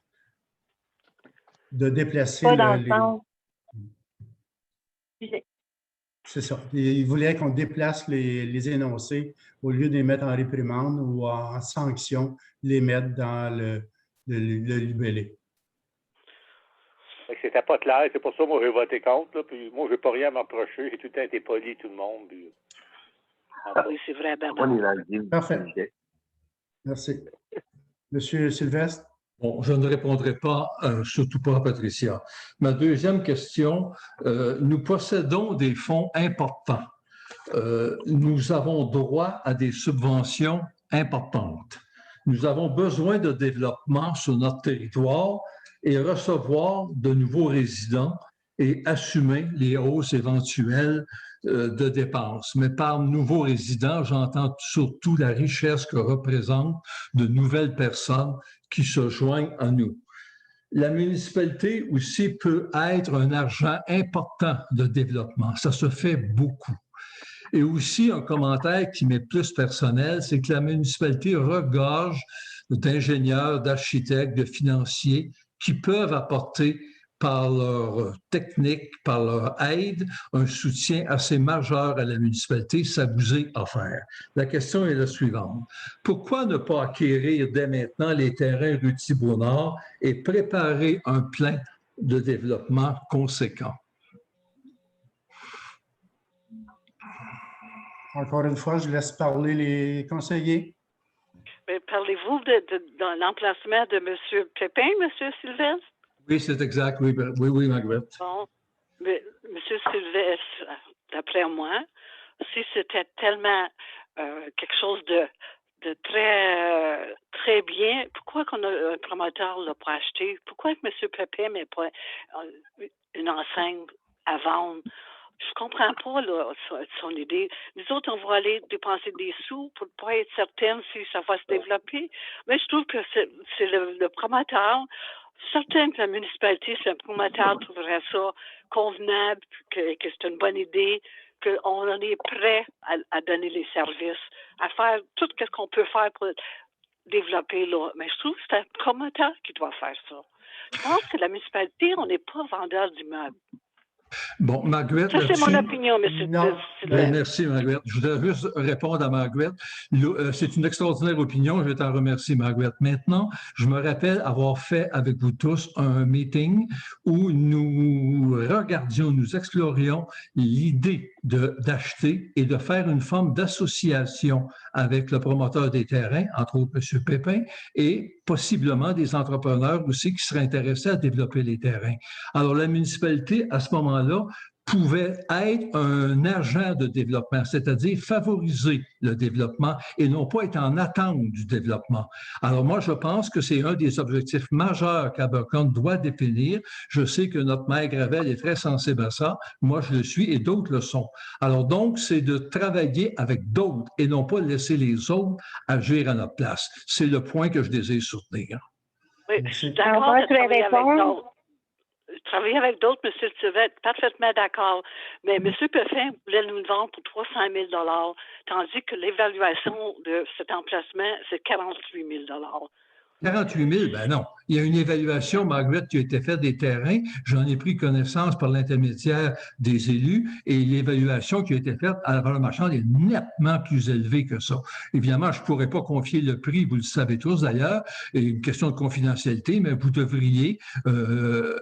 de déplacer Pas dans le sens. C'est ça. Il voulait qu'on déplace les énoncés au lieu de les mettre en réprimande ou en sanction, les mettre dans le libellé. C'était pas clair. C'est pour ça que moi, j'ai voté contre. Là, puis moi, j'ai pas rien à me reprocher. J'ai tout le temps été poli, tout le monde. Puis... Oui, c'est vrai, Bernard. Parfait. Merci. Monsieur Sylvestre? Bon, je ne répondrai pas, surtout pas à Patricia. Ma deuxième question, nous possédons des fonds importants. Nous avons droit à des subventions importantes. Nous avons besoin de développement sur notre territoire et recevoir de nouveaux résidents et assumer les hausses éventuelles de dépenses. Mais par nouveaux résidents, j'entends surtout la richesse que représentent de nouvelles personnes qui se joignent à nous. La municipalité aussi peut être un argent important de développement. Ça se fait beaucoup. Et aussi, un commentaire qui m'est plus personnel, c'est que la municipalité regorge d'ingénieurs, d'architectes, de financiers qui peuvent apporter par leur technique, par leur aide, un soutien assez majeur à la municipalité. Ça vous est offert. La question est la suivante. Pourquoi ne pas acquérir dès maintenant les terrains rue Thibault-Nord et préparer un plan de développement conséquent? Encore une fois, je laisse parler les conseillers. Mais parlez-vous de l'emplacement de M. Pépin, M. Sylvestre? Oui, c'est exact. Oui, Marguerite. Bon, mais M. Sylvestre, d'après moi, si c'était tellement quelque chose de très, très bien, pourquoi qu'on a un promoteur l'a pas acheté? Pourquoi que M. Pépin met pas une enseigne à vendre? Je comprends pas là, son idée. Nous autres, on va aller dépenser des sous pour ne pas être certaine si ça va se développer. Mais je trouve que c'est le promoteur. Certain que la municipalité, si un promoteur trouverait ça convenable, que c'est une bonne idée, qu'on en est prêt à donner les services, à faire tout ce qu'on peut faire pour développer là. Mais je trouve que c'est un promoteur qui doit faire ça. Je pense que la municipalité, on n'est pas vendeur d'immeubles. Bon, Marguerite. Ça, c'est mon opinion, M. Sylvestre. Merci, Marguerite. Je voudrais juste répondre à Marguerite. C'est une extraordinaire opinion. Je vais t'en remercier, Marguerite. Maintenant, je me rappelle avoir fait avec vous tous un meeting où nous regardions, nous explorions l'idée d'acheter et de faire une forme d'association avec le promoteur des terrains, entre autres M. Pépin, et possiblement des entrepreneurs aussi qui seraient intéressés à développer les terrains. Alors, la municipalité, à ce moment-là, pouvait être un agent de développement, c'est-à-dire favoriser le développement et non pas être en attente du développement. Alors moi, je pense que c'est un des objectifs majeurs qu'Abercorn doit définir. Je sais que notre maire Gravel est très sensible à ça. Moi, je le suis et d'autres le sont. Alors donc, c'est de travailler avec d'autres et non pas laisser les autres agir à notre place. C'est le point que je désire soutenir. Oui, je suis d'accord de travailler avec d'autres. Travailler avec d'autres, M. Sylvestre, parfaitement d'accord. Mais M. Peffin voulait nous le vendre pour 300 000 $, tandis que l'évaluation de cet emplacement, c'est 48 000 $. 48 000, ben non. Il y a une évaluation, Marguerite, qui a été faite des terrains. J'en ai pris connaissance par l'intermédiaire des élus et l'évaluation qui a été faite à la valeur marchande est nettement plus élevée que ça. Évidemment, je ne pourrais pas confier le prix, vous le savez tous d'ailleurs, c'est une question de confidentialité, mais vous devriez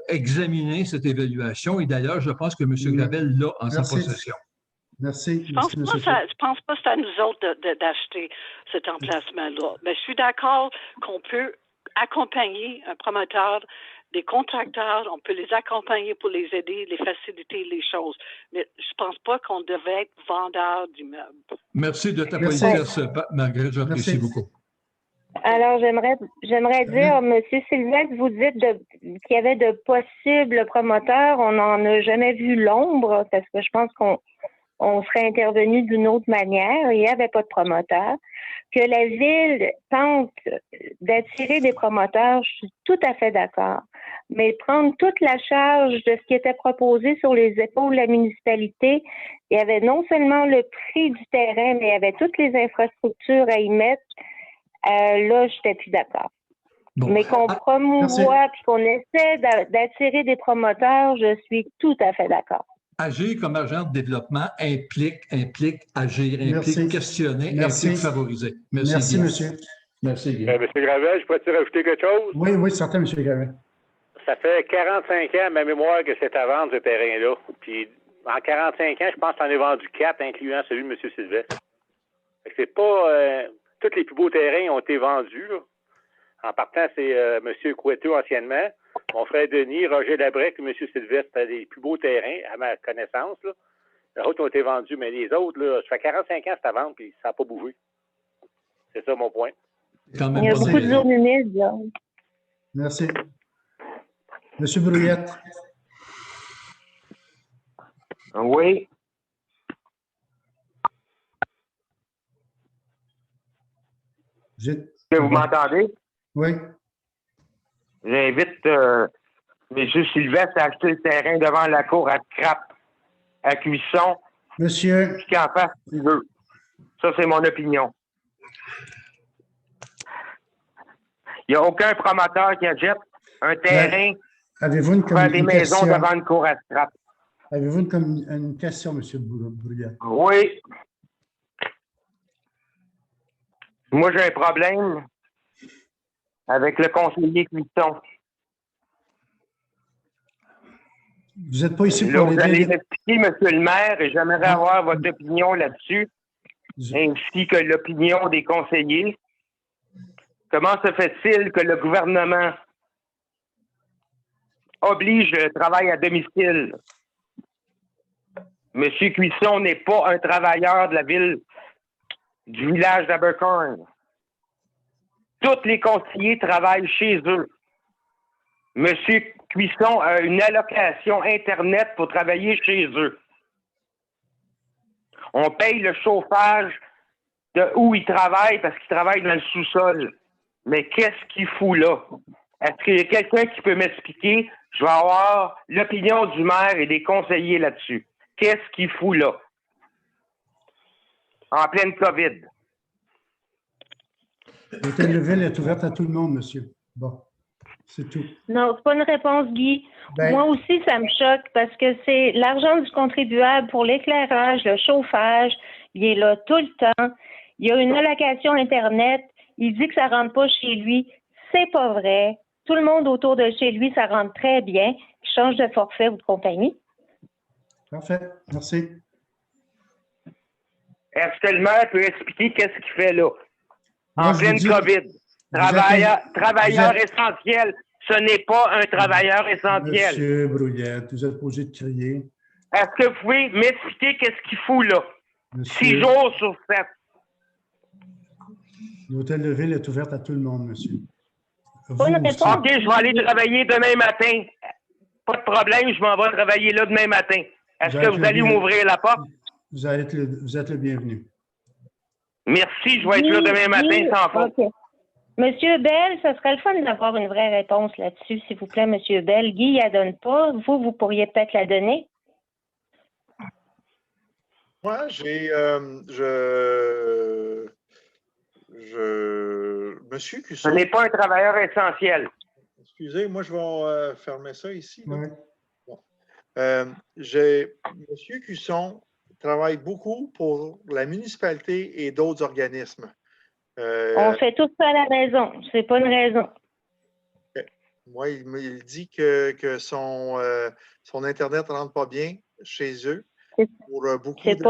examiner cette évaluation et d'ailleurs, je pense que M. Gravel l'a en sa possession. Merci. Je pense pas que c'est à nous autres d'acheter cet emplacement-là. Mais je suis d'accord qu'on peut accompagner un promoteur, des contracteurs, on peut les accompagner pour les aider, les faciliter les choses. Mais je pense pas qu'on devait être vendeur d'immeubles. Merci de ta politesse, Marguerite, j'apprécie beaucoup. Alors, j'aimerais dire, M. Sylvestre, vous dites qu'il y avait de possibles promoteurs. On n'en a jamais vu l'ombre parce que je pense qu'on on serait intervenu d'une autre manière. Il n'y avait pas de promoteurs. Que la Ville tente d'attirer des promoteurs, je suis tout à fait d'accord. Mais prendre toute la charge de ce qui était proposé sur les épaules de la municipalité, il y avait non seulement le prix du terrain, mais il y avait toutes les infrastructures à y mettre. Là, je n'étais plus d'accord. Bon. Mais qu'on promouvoie puis qu'on essaie d'attirer des promoteurs, je suis tout à fait d'accord. Agir comme agent de développement implique agir, implique Merci. questionner, Merci. implique favoriser. Merci, Guy. monsieur. Merci, Guy. Monsieur Gravel, je peux-tu rajouter quelque chose? Oui, oui, certain, monsieur Gravel. Ça fait 45 ans, à ma mémoire, que c'est à vendre, ce terrain-là. Puis, en 45 ans, je pense que j'en ai vendu 4, incluant celui de M. Sylvestre. Fait que c'est pas... tous les plus beaux terrains ont été vendus, là. En partant, c'est M. Coueteux, anciennement. Mon frère Denis, Roger Labrec et M. Sylvestre, c'était les plus beaux terrains, à ma connaissance, là. Les autres ont été vendus, mais les autres, là, ça fait 45 ans que c'est à vendre, puis ça n'a pas bougé. C'est ça, mon point. Il y a beaucoup de zones humides, là. Merci. Monsieur Brouillette. Oui. Est-ce que vous m'entendez? Oui. J'invite M. Sylvestre à acheter le terrain devant la cour à Scrap, à Cuisson. Monsieur. Puis qu'il en fasse s'il veut. Ça, c'est mon opinion. Il n'y a aucun promoteur qui achète un terrain Avez-vous pour faire des maisons devant une cour à Scrap. Avez-vous une question, monsieur Brouillette? Oui. Moi, j'ai un problème avec le conseiller Cuisson. Vous n'êtes pas ici Là, pour vous aider allez les... m'expliquer, monsieur le maire, et j'aimerais avoir votre opinion là-dessus, ainsi que l'opinion des conseillers. Comment se fait-il que le gouvernement oblige le travail à domicile? Monsieur Cuisson n'est pas un travailleur de la ville, du village d'Abercorn. Tous les conseillers travaillent chez eux. Monsieur Cuisson a une allocation Internet pour travailler chez eux. On paye le chauffage de où il travaille parce qu'il travaille dans le sous-sol. Mais qu'est-ce qu'il fout là? Est-ce qu'il y a quelqu'un qui peut m'expliquer? Je vais avoir l'opinion du maire et des conseillers là-dessus. Qu'est-ce qu'il fout là? En pleine COVID. L'hôtel de ville est ouverte à tout le monde, monsieur. Bon, c'est tout. Non, c'est pas une réponse, Guy. Moi aussi, ça me choque parce que c'est l'argent du contribuable pour l'éclairage, le chauffage. Il est là tout le temps. Il y a une allocation Internet. Il dit que ça rentre pas chez lui. C'est pas vrai. Tout le monde autour de chez lui, ça rentre très bien. Il change de forfait ou de compagnie. Parfait. Merci. Est-ce que le maire peut expliquer qu'est-ce qu'il fait là? En pleine COVID. Travailleur essentiel. Ce n'est pas un travailleur essentiel. Monsieur Brouillette, vous êtes posé de crier. Est-ce que vous pouvez m'expliquer qu'est-ce qu'il fout là? Monsieur, 6 jours sur 7. L'hôtel de ville est ouvert à tout le monde, monsieur. OK, je vais aller travailler demain matin. Pas de problème, je m'en vais travailler là demain matin. Est-ce que vous allez m'ouvrir la porte? Vous êtes le bienvenu. Merci, je vais être là demain matin sans faute. Okay. Monsieur Bell, ce serait le fun d'avoir une vraie réponse là-dessus, s'il vous plaît, Monsieur Bell. Guy, il la donne pas. Vous pourriez peut-être la donner. Moi, Monsieur Cusson. Ce n'est pas un travailleur essentiel. Excusez, moi, je vais fermer ça ici. Oui. Bon. Monsieur Cusson travaille beaucoup pour la municipalité et d'autres organismes. On fait tout ça à la maison. C'est pas une raison. Moi, il dit que son Internet ne rentre pas bien chez eux. Pour beaucoup de...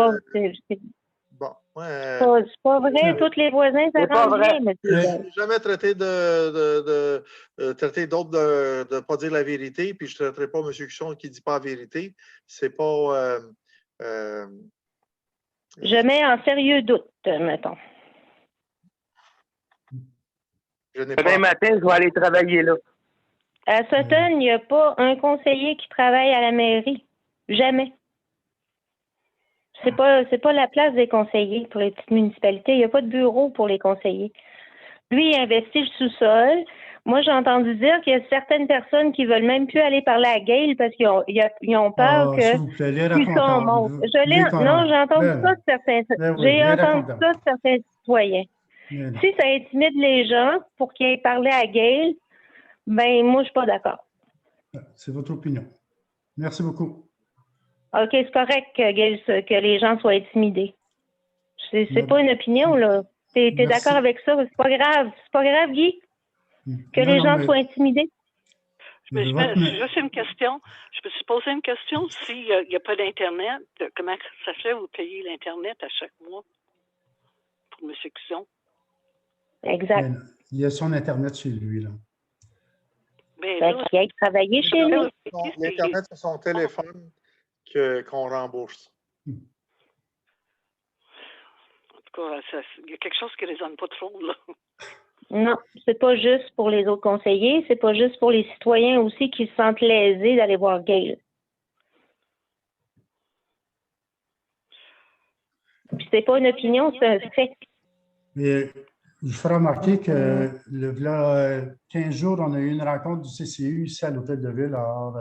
Bon. C'est pas vrai. Tous les voisins, ça rentre bien, monsieur. Je n'ai jamais traité traiter d'autres de ne pas dire la vérité, puis je ne traiterai pas M. Cusson qui ne dit pas la vérité. C'est pas... Je mets en sérieux doute, mettons. Demain matin, je vais aller travailler là. À Sutton, il n'y a pas un conseiller qui travaille à la mairie. Jamais. C'est pas la place des conseillers pour les petites municipalités. Il n'y a pas de bureau pour les conseillers. Lui, il investit le sous-sol. Moi, j'ai entendu dire qu'il y a certaines personnes qui veulent même plus aller parler à Gail parce qu'ils ont peur que S'il vous plaît, les plus ça raconteurs. monte. Non, j'ai entendu ça de certains. J'ai entendu ça de certains citoyens. Si ça intimide les gens pour qu'ils aient parlé à Gail, ben moi, je suis pas d'accord. C'est votre opinion. Merci beaucoup. OK, c'est correct que les gens soient intimidés. C'est pas une opinion, là. T'es d'accord avec ça? C'est pas grave. C'est pas grave, Guy? Que les gens soient intimidés? Mais j'ai juste une question. Je peux se poser une question? S'il n'y a pas d'Internet, comment ça fait vous payez l'Internet à chaque mois pour M. Cusson? Exact. Il y a son Internet chez lui, là. Qui aille travailler chez lui. L'Internet, c'est son téléphone qu'on rembourse. En tout cas, il y a quelque chose qui ne résonne pas trop, là. Non, c'est pas juste pour les autres conseillers, c'est pas juste pour les citoyens aussi qui se sentent lésés d'aller voir Gail. Puis c'est pas une opinion, c'est un fait. Mais je ferai remarquer que il y a 15 jours, on a eu une rencontre du CCU ici à l'Hôtel de Ville. Alors,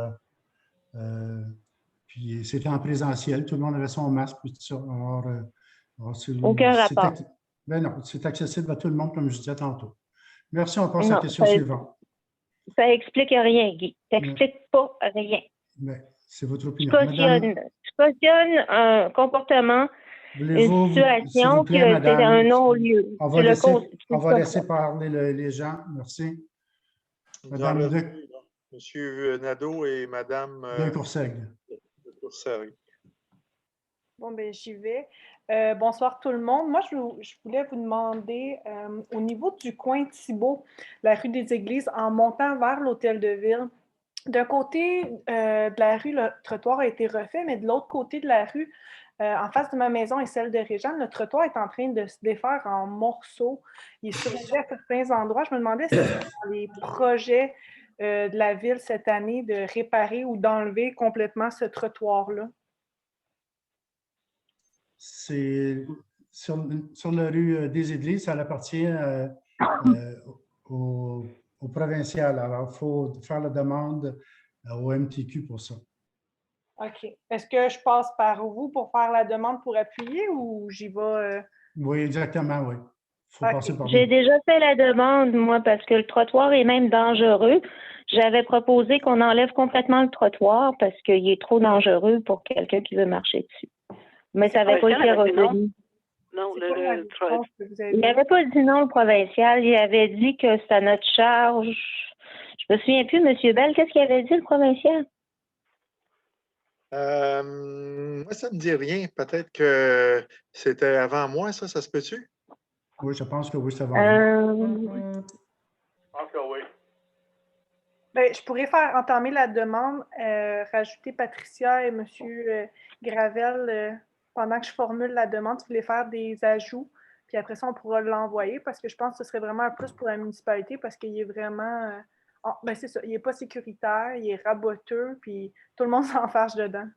puis c'était en présentiel, tout le monde avait son masque et tout ça. Alors, aucun rapport. Ben non, c'est accessible à tout le monde, comme je disais tantôt. Merci, on passe à la question suivante. Ça explique rien, Guy. Ça explique pas rien. Ben, c'est votre opinion. Tu cautionnes un comportement, une situation que c'est un non-lieu. On va laisser parler les gens. Merci. Madame Monsieur Nadeau et Madame de Courcelles. Bon, ben j'y vais. Bonsoir tout le monde. Moi, je voulais vous demander, au niveau du coin Thibault, la rue des Églises, en montant vers l'Hôtel de Ville, d'un côté de la rue, le trottoir a été refait, mais de l'autre côté de la rue, en face de ma maison et celle de Réjeanne, le trottoir est en train de se défaire en morceaux. Il est surlevé à certains endroits. Je me demandais si c'était dans les projets de la ville cette année de réparer ou d'enlever complètement ce trottoir-là. C'est sur la rue des Églises, ça appartient au provincial. Alors, il faut faire la demande au MTQ pour ça. OK. Est-ce que je passe par vous pour faire la demande pour appuyer ou j'y vais? Oui, exactement, oui. Faut passer par J'ai déjà fait la demande, moi, parce que le trottoir est même dangereux. J'avais proposé qu'on enlève complètement le trottoir parce qu'il est trop dangereux pour quelqu'un qui veut marcher dessus. Mais ça n'avait pas été retenu. Non, il n'avait pas dit non, le provincial. Il avait dit que c'est à notre charge. Je me souviens plus, M. Bell, qu'est-ce qu'il avait dit, le provincial? Moi, ça ne me dit rien. Peut-être que c'était avant moi, ça se peut-tu? Oui, je pense que oui, c'est avant moi. Je pense que oui. Ben, je pourrais faire entamer la demande, rajouter Patricia et M. Gravel pendant que je formule la demande, si vous voulez faire des ajouts, puis après ça, on pourra l'envoyer parce que je pense que ce serait vraiment un plus pour la municipalité parce qu'il est vraiment... ben c'est ça, il n'est pas sécuritaire, il est raboteux, puis tout le monde s'en fâche dedans.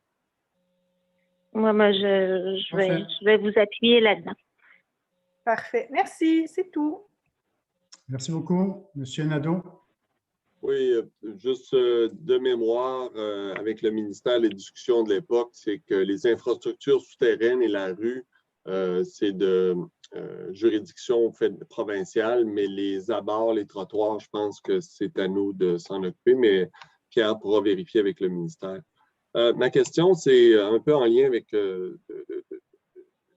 Moi, je vais vous appuyer là-dedans. Parfait. Merci, c'est tout. Merci beaucoup. Monsieur Nadeau. Oui, juste de mémoire, avec le ministère, les discussions de l'époque, c'est que les infrastructures souterraines et la rue, c'est de juridiction provinciale, mais les abords, les trottoirs, je pense que c'est à nous de s'en occuper, mais Pierre pourra vérifier avec le ministère. Ma question, c'est un peu en lien avec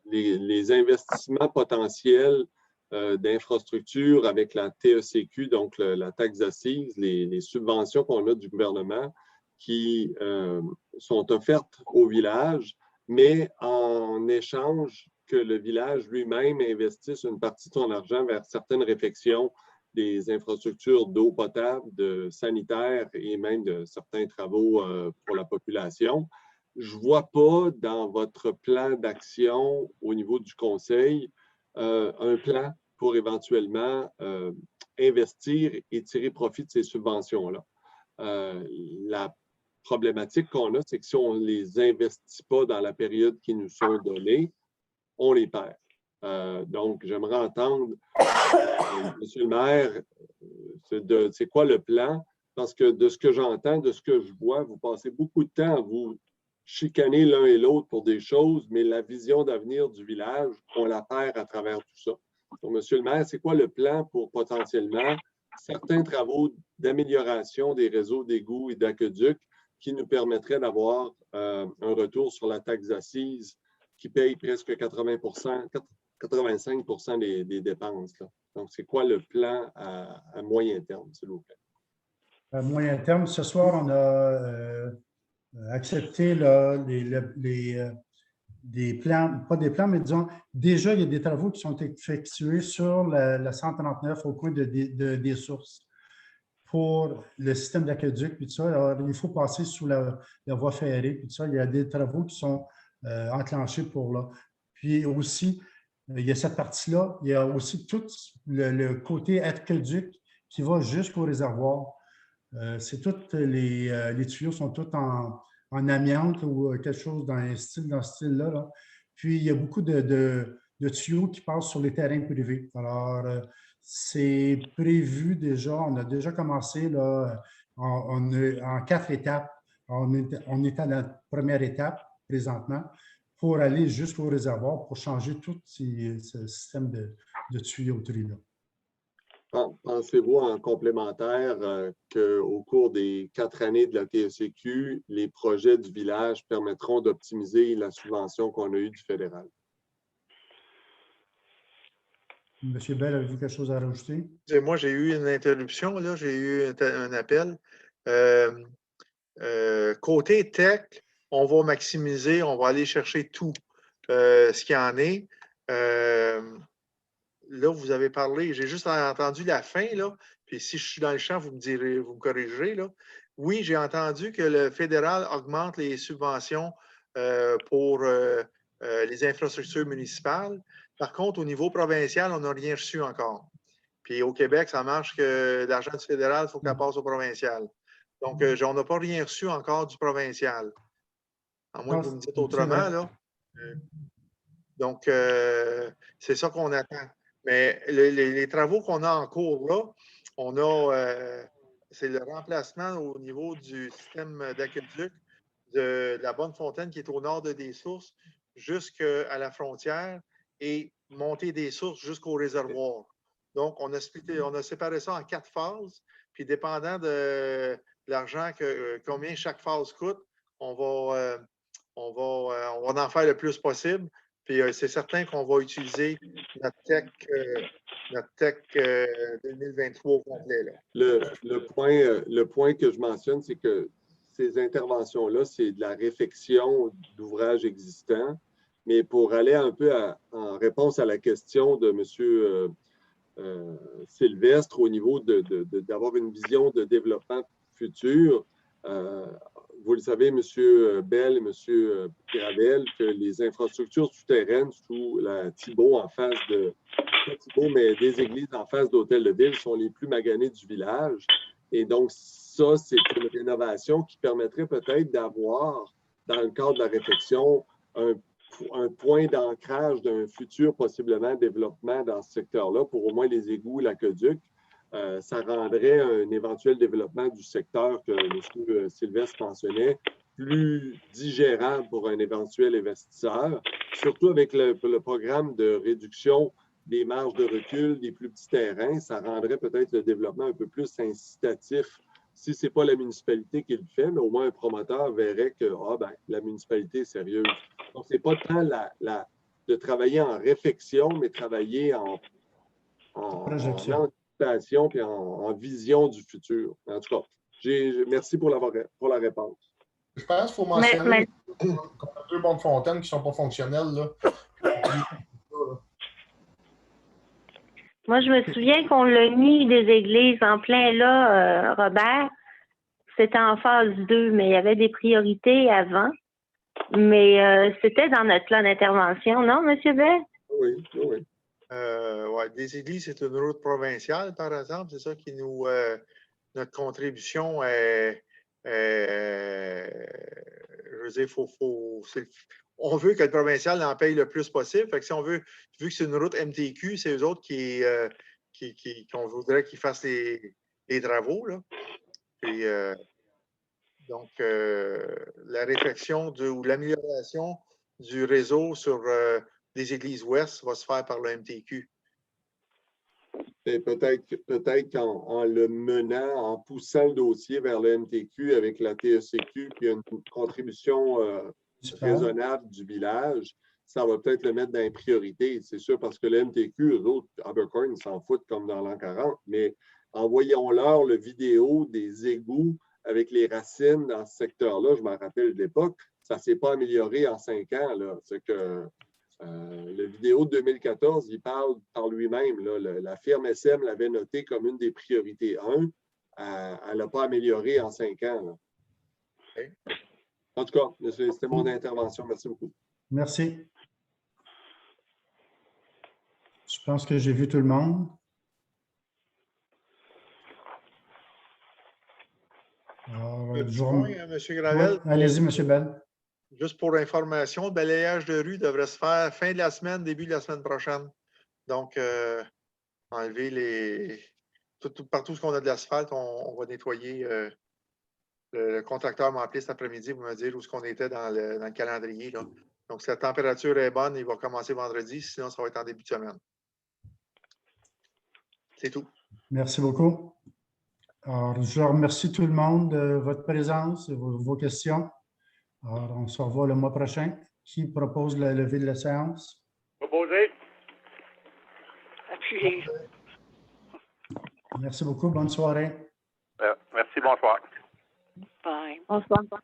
les investissements potentiels d'infrastructures avec la TECQ, donc la taxe d'assises, les subventions qu'on a du gouvernement qui sont offertes au village, mais en échange que le village lui-même investisse une partie de son argent vers certaines réfections des infrastructures d'eau potable, de sanitaire et même de certains travaux pour la population. Je ne vois pas dans votre plan d'action au niveau du conseil un plan pour éventuellement investir et tirer profit de ces subventions-là. La problématique qu'on a, c'est que si on ne les investit pas dans la période qui nous sont données, on les perd. Donc, j'aimerais entendre, Monsieur le maire, c'est quoi le plan? Parce que de ce que j'entends, de ce que je vois, vous passez beaucoup de temps à vous chicaner l'un et l'autre pour des choses, mais la vision d'avenir du village, on la perd à travers tout ça. Donc, Monsieur le maire, c'est quoi le plan pour potentiellement certains travaux d'amélioration des réseaux d'égouts et d'aqueducs qui nous permettraient d'avoir un retour sur la taxe assise qui paye presque 85 des dépenses, là. Donc, c'est quoi le plan à moyen terme, s'il vous plaît? À moyen terme, ce soir, on a accepté là, des plans, pas des plans, mais disons, déjà, il y a des travaux qui sont effectués sur la 139 au coin des sources pour le système d'aqueduc, puis tout ça. Alors, il faut passer sous la voie ferrée, puis tout ça. Il y a des travaux qui sont enclenchés pour là. Puis aussi, il y a cette partie-là. Il y a aussi tout le côté aqueduc qui va jusqu'au réservoir. C'est toutes les tuyaux sont tous en amiante ou quelque chose dans ce style-là. Là. Puis, il y a beaucoup de tuyaux qui passent sur les terrains privés. Alors, c'est prévu déjà, on a déjà commencé là, en 4 étapes. On est à la première étape présentement pour aller jusqu'au réservoir pour changer tout ce système de tuyauterie-là. Pensez-vous en complémentaire qu'au cours des 4 années de la TSCQ, les projets du village permettront d'optimiser la subvention qu'on a eue du fédéral? Monsieur Bell, avez-vous quelque chose à rajouter? Moi, j'ai eu une interruption, là, j'ai eu un appel. Côté tech, on va maximiser, on va aller chercher tout ce qu'il y en est. Là, vous avez parlé, j'ai juste entendu la fin, là, puis si je suis dans le champ, vous me corrigerez, là. Oui, j'ai entendu que le fédéral augmente les subventions pour les infrastructures municipales. Par contre, au niveau provincial, on n'a rien reçu encore. Puis au Québec, ça marche que l'argent du fédéral, il faut que ça passe au provincial. Donc, on n'a pas rien reçu encore du provincial. À moins que vous me dites autrement, là. Donc, c'est ça qu'on attend. Mais les travaux qu'on a en cours là, on a, c'est le remplacement au niveau du système d'aqueduc de la Bonne-Fontaine qui est au nord de des sources jusqu'à la frontière et monter des sources jusqu'au réservoir. Donc, on a séparé ça en 4 phases. Puis, dépendant de l'argent, combien chaque phase coûte, on va en faire le plus possible. Puis c'est certain qu'on va utiliser notre tech 2023 au complet. Là. Le point que je mentionne, c'est que ces interventions-là, c'est de la réfection d'ouvrages existants. Mais pour aller un peu en réponse à la question de M. Sylvestre au niveau d'avoir une vision de développement futur, vous le savez, M. Bell et M. Gravel, que les infrastructures souterraines sous la Thibault en face de Thibault, mais des églises en face d'Hôtel de Ville sont les plus maganées du village. Et donc, ça, c'est une rénovation qui permettrait peut-être d'avoir, dans le cadre de la réflexion, un point d'ancrage d'un futur possiblement développement dans ce secteur-là pour au moins les égouts, l'aqueduc. Ça rendrait un éventuel développement du secteur que M. Sylvestre mentionnait plus digérable pour un éventuel investisseur, surtout avec le programme de réduction des marges de recul des plus petits terrains. Ça rendrait peut-être le développement un peu plus incitatif si ce n'est pas la municipalité qui le fait, mais au moins un promoteur verrait que la municipalité est sérieuse. Donc, ce n'est pas tant de travailler en réflexion, mais travailler en anticipation et en vision du futur. En tout cas, merci pour la réponse. Je pense qu'il faut mentionner qu'on a 2 Bonne-Fontaine qui ne sont pas fonctionnelles. Là. Moi, je me souviens qu'on l'a mis des églises en plein là, Robert. C'était en phase 2, mais il y avait des priorités avant. Mais c'était dans notre plan d'intervention, non, M. Bell? Oui. Ouais, des églises, c'est une route provinciale, par exemple. C'est ça qui nous. Notre contribution est Je veux dire, on veut que le provincial en paye le plus possible. Fait que si on veut, vu que c'est une route MTQ, c'est eux autres qu'on voudrait qu'ils fassent les travaux. Là. Puis, donc, la réflexion ou l'amélioration du réseau sur des églises ouest va se faire par le MTQ. Et peut-être qu'en le menant, en poussant le dossier vers le MTQ avec la TECQ, puis une contribution raisonnable du village, ça va peut-être le mettre dans les priorités. C'est sûr, parce que le MTQ, eux autres, Abercorn, ils s'en foutent comme dans l'an 40, mais envoyons-leur le vidéo des égouts avec les racines dans ce secteur-là. Je m'en rappelle de l'époque, ça ne s'est pas amélioré en 5 ans. Là. C'est que le vidéo de 2014, il parle par lui-même. La firme SM l'avait noté comme une des priorités 1. Elle n'a pas amélioré en 5 ans. Là. Okay. En tout cas, c'était mon intervention. Merci beaucoup. Merci. Je pense que j'ai vu tout le monde. M. Gravel. Oui, allez-y, M. Bell. Juste pour information, le balayage de rue devrait se faire fin de la semaine, début de la semaine prochaine. Donc, enlever partout ce qu'on a de l'asphalte, on va nettoyer. Le contracteur m'a appelé cet après-midi pour me dire où est-ce qu'on était dans le calendrier. Là. Donc, si la température est bonne, il va commencer vendredi, sinon ça va être en début de semaine. C'est tout. Merci beaucoup. Alors, je remercie tout le monde de votre présence et vos questions. Alors, on se revoit le mois prochain. Qui propose la levée de la séance? Proposé. Appuyé. Merci beaucoup. Bonne soirée. Merci, bonsoir. Bye. Bonsoir.